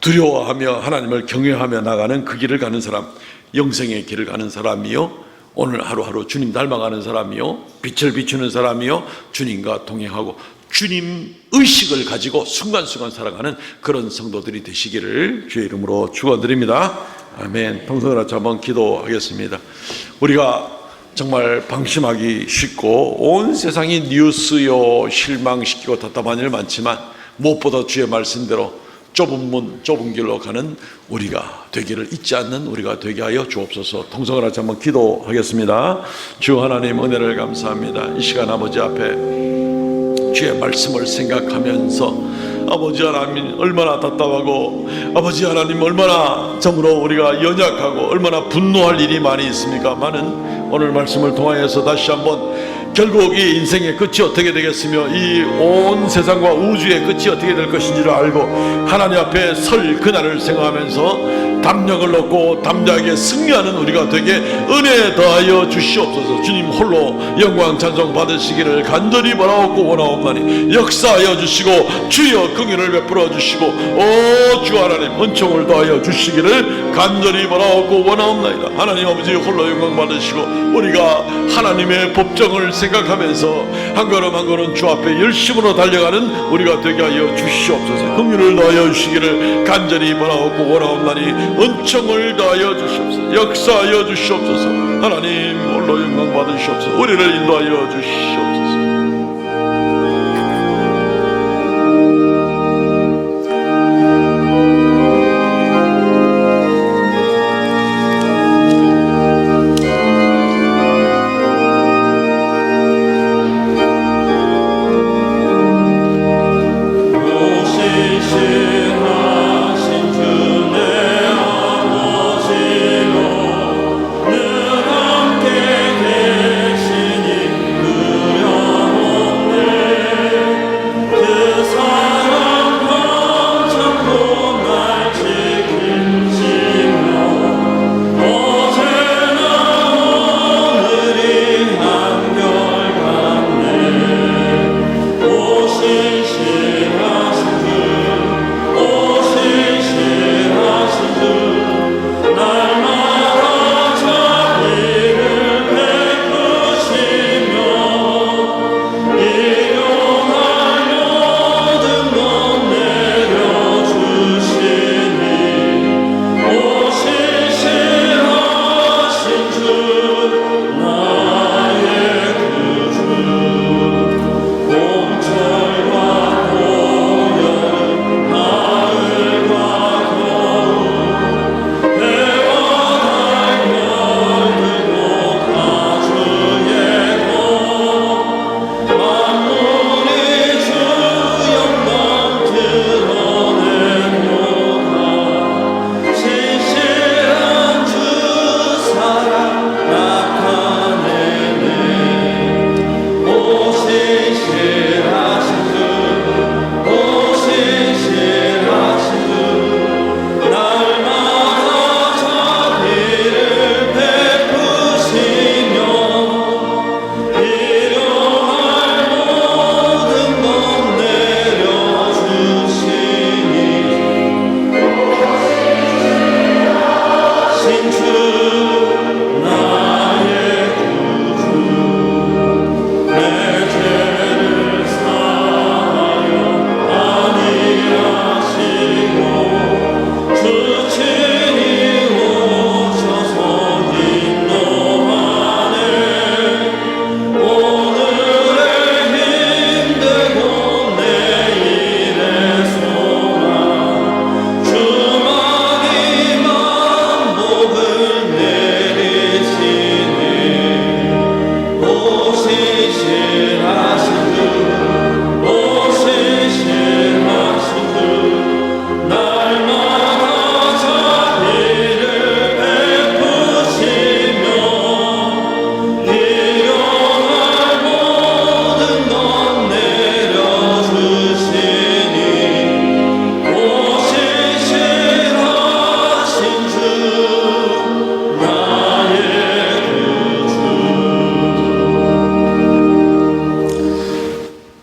두려워하며 하나님을 경외하며 나가는 그 길을 가는 사람, 영생의 길을 가는 사람이요, 오늘 하루하루 주님 닮아가는 사람이요, 빛을 비추는 사람이요, 주님과 동행하고 주님 의식을 가지고 순간순간 살아가는 그런 성도들이 되시기를 주의 이름으로 축원드립니다. 아멘. 통성을 같이 한번 기도하겠습니다. 우리가 정말 방심하기 쉽고 온 세상이 뉴스요 실망시키고 답답한 일 많지만, 무엇보다 주의 말씀대로 좁은 문, 좁은 길로 가는 우리가 되기를 잊지 않는 우리가 되게 하여 주옵소서. 통성을 같이 한번 기도하겠습니다. 주 하나님 은혜를 감사합니다. 이 시간 아버지 앞에 주의 말씀을 생각하면서 아버지 하나님 얼마나 답답하고 아버지 하나님 얼마나 참으로 우리가 연약하고 얼마나 분노할 일이 많이 있습니까마는 오늘 말씀을 통하여서 다시 한번 결국 이 인생의 끝이 어떻게 되겠으며 이 온 세상과 우주의 끝이 어떻게 될 것인지를 알고 하나님 앞에 설 그날을 생각하면서 담력을 얻고 담대하게 승리하는 우리가 되게 은혜 더하여 주시옵소서. 주님 홀로 영광 찬송 받으시기를 간절히 바라옵고 원하옵나니 역사하여 주시고 주여 긍휼을 베풀어 주시고 오 주 하나님 은총을 더하여 주시기를 간절히 바라옵고 원하옵나이다. 하나님 아버지 홀로 영광 받으시고 우리가 하나님의 법정을 생각하면서 한 걸음 한 걸음 주 앞에 열심으로 달려가는 우리가 되게 하여 주시옵소서. 긍휼을 더하여 주시기를 간절히 바라옵고 원하옵나니 은총을 더하여 주시옵소서. 역사하여 주시옵소서. 하나님 홀로 영광 받으시옵소서. 우리를 인도하여 주시옵소서.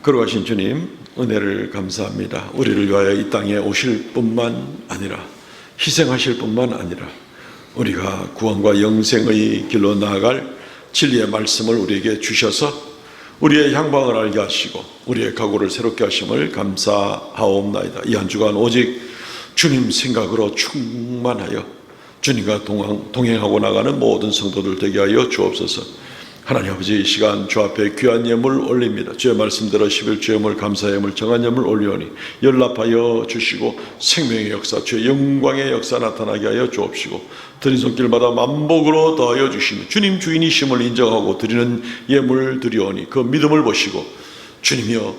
거룩하신 주님, 은혜를 감사합니다. 우리를 위하여 이 땅에 오실 뿐만 아니라 희생하실 뿐만 아니라 우리가 구원과 영생의 길로 나아갈 진리의 말씀을 우리에게 주셔서 우리의 향방을 알게 하시고 우리의 각오를 새롭게 하심을 감사하옵나이다. 이 한 주간 오직 주님 생각으로 충만하여 주님과 동행하고 나가는 모든 성도들 되게 하여 주옵소서. 하나님 아버지, 이 시간 주 앞에 귀한 예물 올립니다. 주의 말씀대로 11주 예물, 감사 예물, 정한 예물 올리오니 연락하여 주시고 생명의 역사, 주의 영광의 역사 나타나게 하여 주옵시고 드린 손길마다 만복으로 더하여 주시며 주님 주인이심을 인정하고 드리는 예물 드리오니 그 믿음을 보시고 주님이여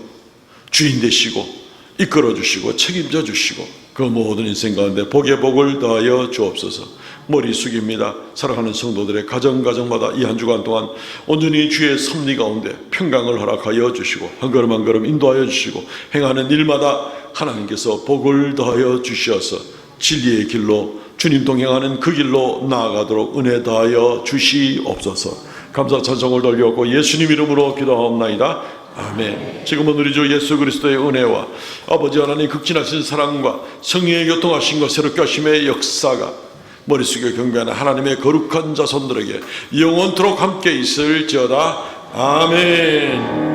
주인 되시고 이끌어 주시고 책임져 주시고 그 모든 인생 가운데 복의 복을 더하여 주옵소서. 머리 숙입니다. 사랑하는 성도들의 가정마다 이 한 주간 동안 온전히 주의 섭리 가운데 평강을 허락하여 주시고 한 걸음 한 걸음 인도하여 주시고 행하는 일마다 하나님께서 복을 더하여 주시어서 진리의 길로 주님 동행하는 그 길로 나아가도록 은혜 더하여 주시옵소서. 감사 찬송을 돌려오고 예수님 이름으로 기도하옵나이다. 아멘. 지금은 우리 주 예수 그리스도의 은혜와 아버지 하나님 극진하신 사랑과 성령의 교통하심과 새롭게 하심의 역사가 머리 숙여 경배하는 하나님의 거룩한 자손들에게 영원토록 함께 있을지어다. 아멘.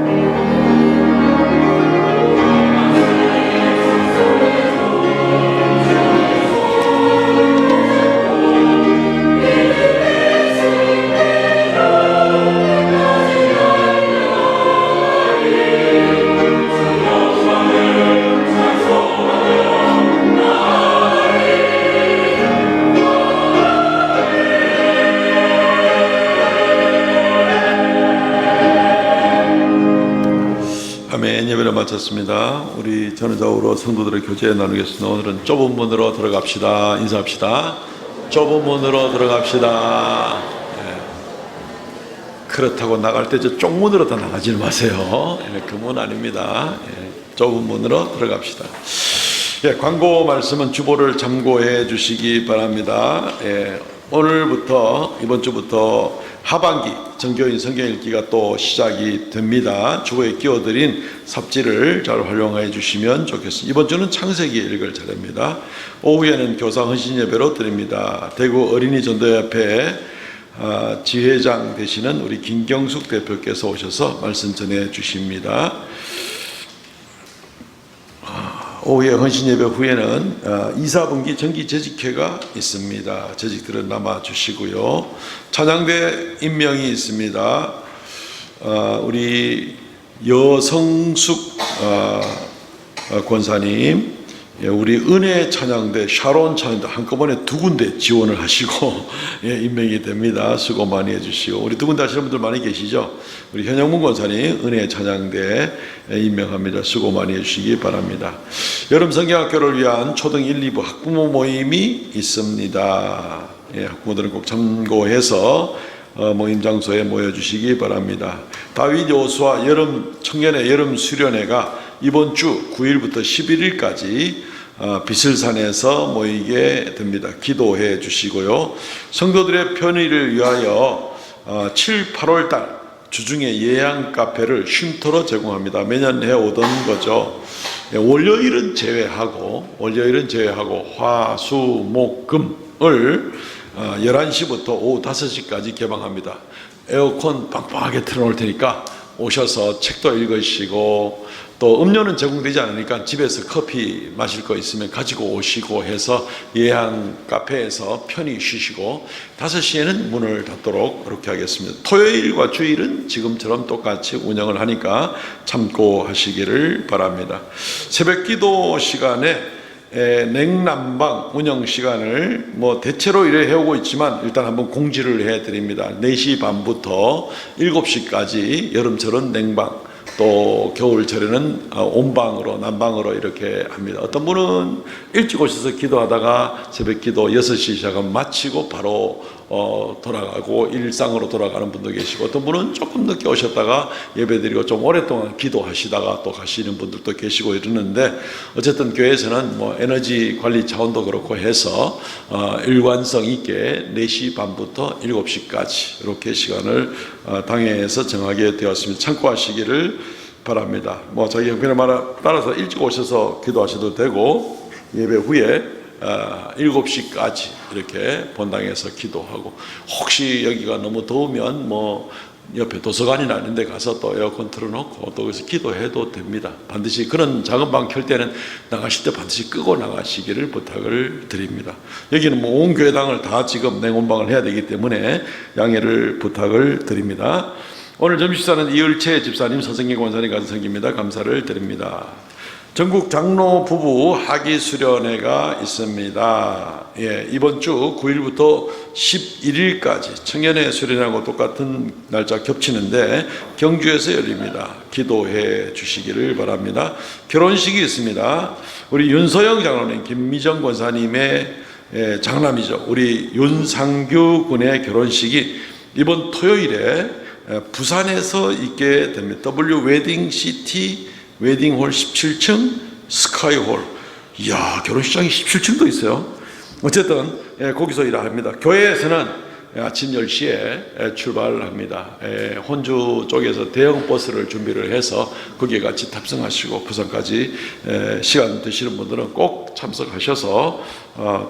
아멘. 예배를 마쳤습니다. 우리 전후좌우로 성도들의 교제 나누겠습니다. 오늘은 좁은 문으로 들어갑시다. 인사합시다. 좁은 문으로 들어갑시다. 네. 그렇다고 나갈 때 저 쪽문으로 다 나가지 마세요. 네, 그 문 아닙니다. 네, 좁은 문으로 들어갑시다. 예, 광고 말씀은 주보를 참고해 주시기 바랍니다. 예, 오늘부터 이번 주부터 하반기 정교인 성경 읽기가 또 시작이 됩니다. 주보에 끼워드린 삽지를 잘 활용해 주시면 좋겠습니다. 이번 주는 창세기 읽을 차례입니다. 오후에는 교사 헌신 예배로 드립니다. 대구 어린이 전도협회 지회장 되시는 우리 김경숙 대표께서 오셔서 말씀 전해 주십니다. 오후에 헌신 예배 후에는 2사분기 정기 재직회가 있습니다. 재직들은 남아주시고요. 찬양대 임명이 있습니다. 우리 여성숙 권사님, 우리 은혜 찬양대, 샤론 찬양대 한꺼번에 두 군데 지원을 하시고 임명이 됩니다. 수고 많이 해주시고 우리 두 군데 하시는 분들 많이 계시죠? 우리 현영문 권사님 은혜 찬양대 임명합니다. 수고 많이 해주시기 바랍니다. 여름 성경학교를 위한 초등 1, 2부 학부모 모임이 있습니다. 학부모들은 꼭 참고해서 모임 장소에 모여주시기 바랍니다. 다윗 여호수아 청년의 여름 수련회가 이번 주 9일부터 11일까지 비슬산에서 모이게 됩니다. 기도해 주시고요. 성도들의 편의를 위하여 7, 8월 달 주중에 예양 카페를 쉼터로 제공합니다. 매년 해오던 거죠. 월요일은 제외하고 화, 수, 목, 금을 11시부터 오후 5시까지 개방합니다. 에어컨 빵빵하게 틀어놓을 테니까 오셔서 책도 읽으시고 또 음료는 제공되지 않으니까 집에서 커피 마실 거 있으면 가지고 오시고 해서 예양 카페에서 편히 쉬시고 5시에는 문을 닫도록 그렇게 하겠습니다. 토요일과 주일은 지금처럼 똑같이 운영을 하니까 참고하시기를 바랍니다. 새벽기도 시간에 냉난방 운영 시간을 대체로 이래 해오고 있지만 일단 한번 공지를 해드립니다. 4시 반부터 7시까지 여름철은 냉방, 또 겨울철에는 온방으로 난방으로 이렇게 합니다. 어떤 분은 일찍 오셔서 기도하다가 새벽기도 6시 시작하면 마치고 바로 돌아가고 일상으로 돌아가는 분도 계시고, 어떤 분은 조금 늦게 오셨다가 예배드리고 좀 오랫동안 기도하시다가 또 가시는 분들도 계시고 이러는데, 어쨌든 교회에서는 에너지 관리 차원도 그렇고 해서 일관성 있게 4시 반부터 7시까지 이렇게 시간을 당회에서 정하게 되었습니다. 참고하시기를 바랍니다. 자기 형편에 따라서 일찍 오셔서 기도하셔도 되고, 예배 후에 7시까지 이렇게 본당에서 기도하고, 혹시 여기가 너무 더우면 옆에 도서관이나 이런 데 가서 또 에어컨 틀어놓고 또 거기서 기도해도 됩니다. 반드시 그런 작은 방 켤 때는 나가실 때 반드시 끄고 나가시기를 부탁을 드립니다. 여기는 뭐 온 교회당을 다 지금 냉온방을 해야 되기 때문에 양해를 부탁을 드립니다. 오늘 점심식사는 이을채 집사님, 서성기 권사님 같은 성기입니다. 감사를 드립니다. 전국 장로 부부 학위 수련회가 있습니다. 예, 이번 주 9일부터 11일까지 청년회 수련회하고 똑같은 날짜 겹치는데 경주에서 열립니다. 기도해 주시기를 바랍니다. 결혼식이 있습니다. 우리 윤서영 장로님, 김미정 권사님의 장남이죠. 우리 윤상규 군의 결혼식이 이번 토요일에 부산에서 있게 됩니다. W 웨딩 시티 웨딩홀 17층 스카이홀. 이야, 결혼식장이 17층도 있어요. 어쨌든 거기서 일을 합니다. 교회에서는 아침 10시에 출발합니다. 혼주 쪽에서 대형 버스를 준비를 해서 거기에 같이 탑승하시고 부산까지 시간 되시는 분들은 꼭 참석하셔서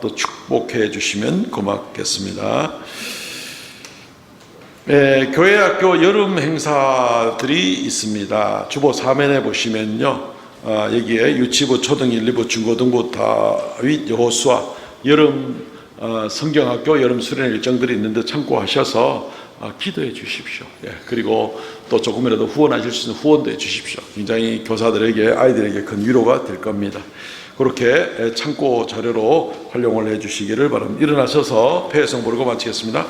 또 축복해 주시면 고맙겠습니다. 교회학교 여름 행사들이 있습니다. 주보 3면에 보시면요, 여기에 유치부, 초등 1, 2부, 중고등부 다윗 여호수아 여름 성경학교 여름 수련 일정들이 있는데 참고하셔서 기도해 주십시오. 그리고 또 조금이라도 후원하실 수 있는 후원도 해 주십시오. 굉장히 교사들에게, 아이들에게 큰 위로가 될 겁니다. 그렇게 참고 자료로 활용을 해 주시기를 바랍니다. 일어나셔서 폐회성 부르고 마치겠습니다.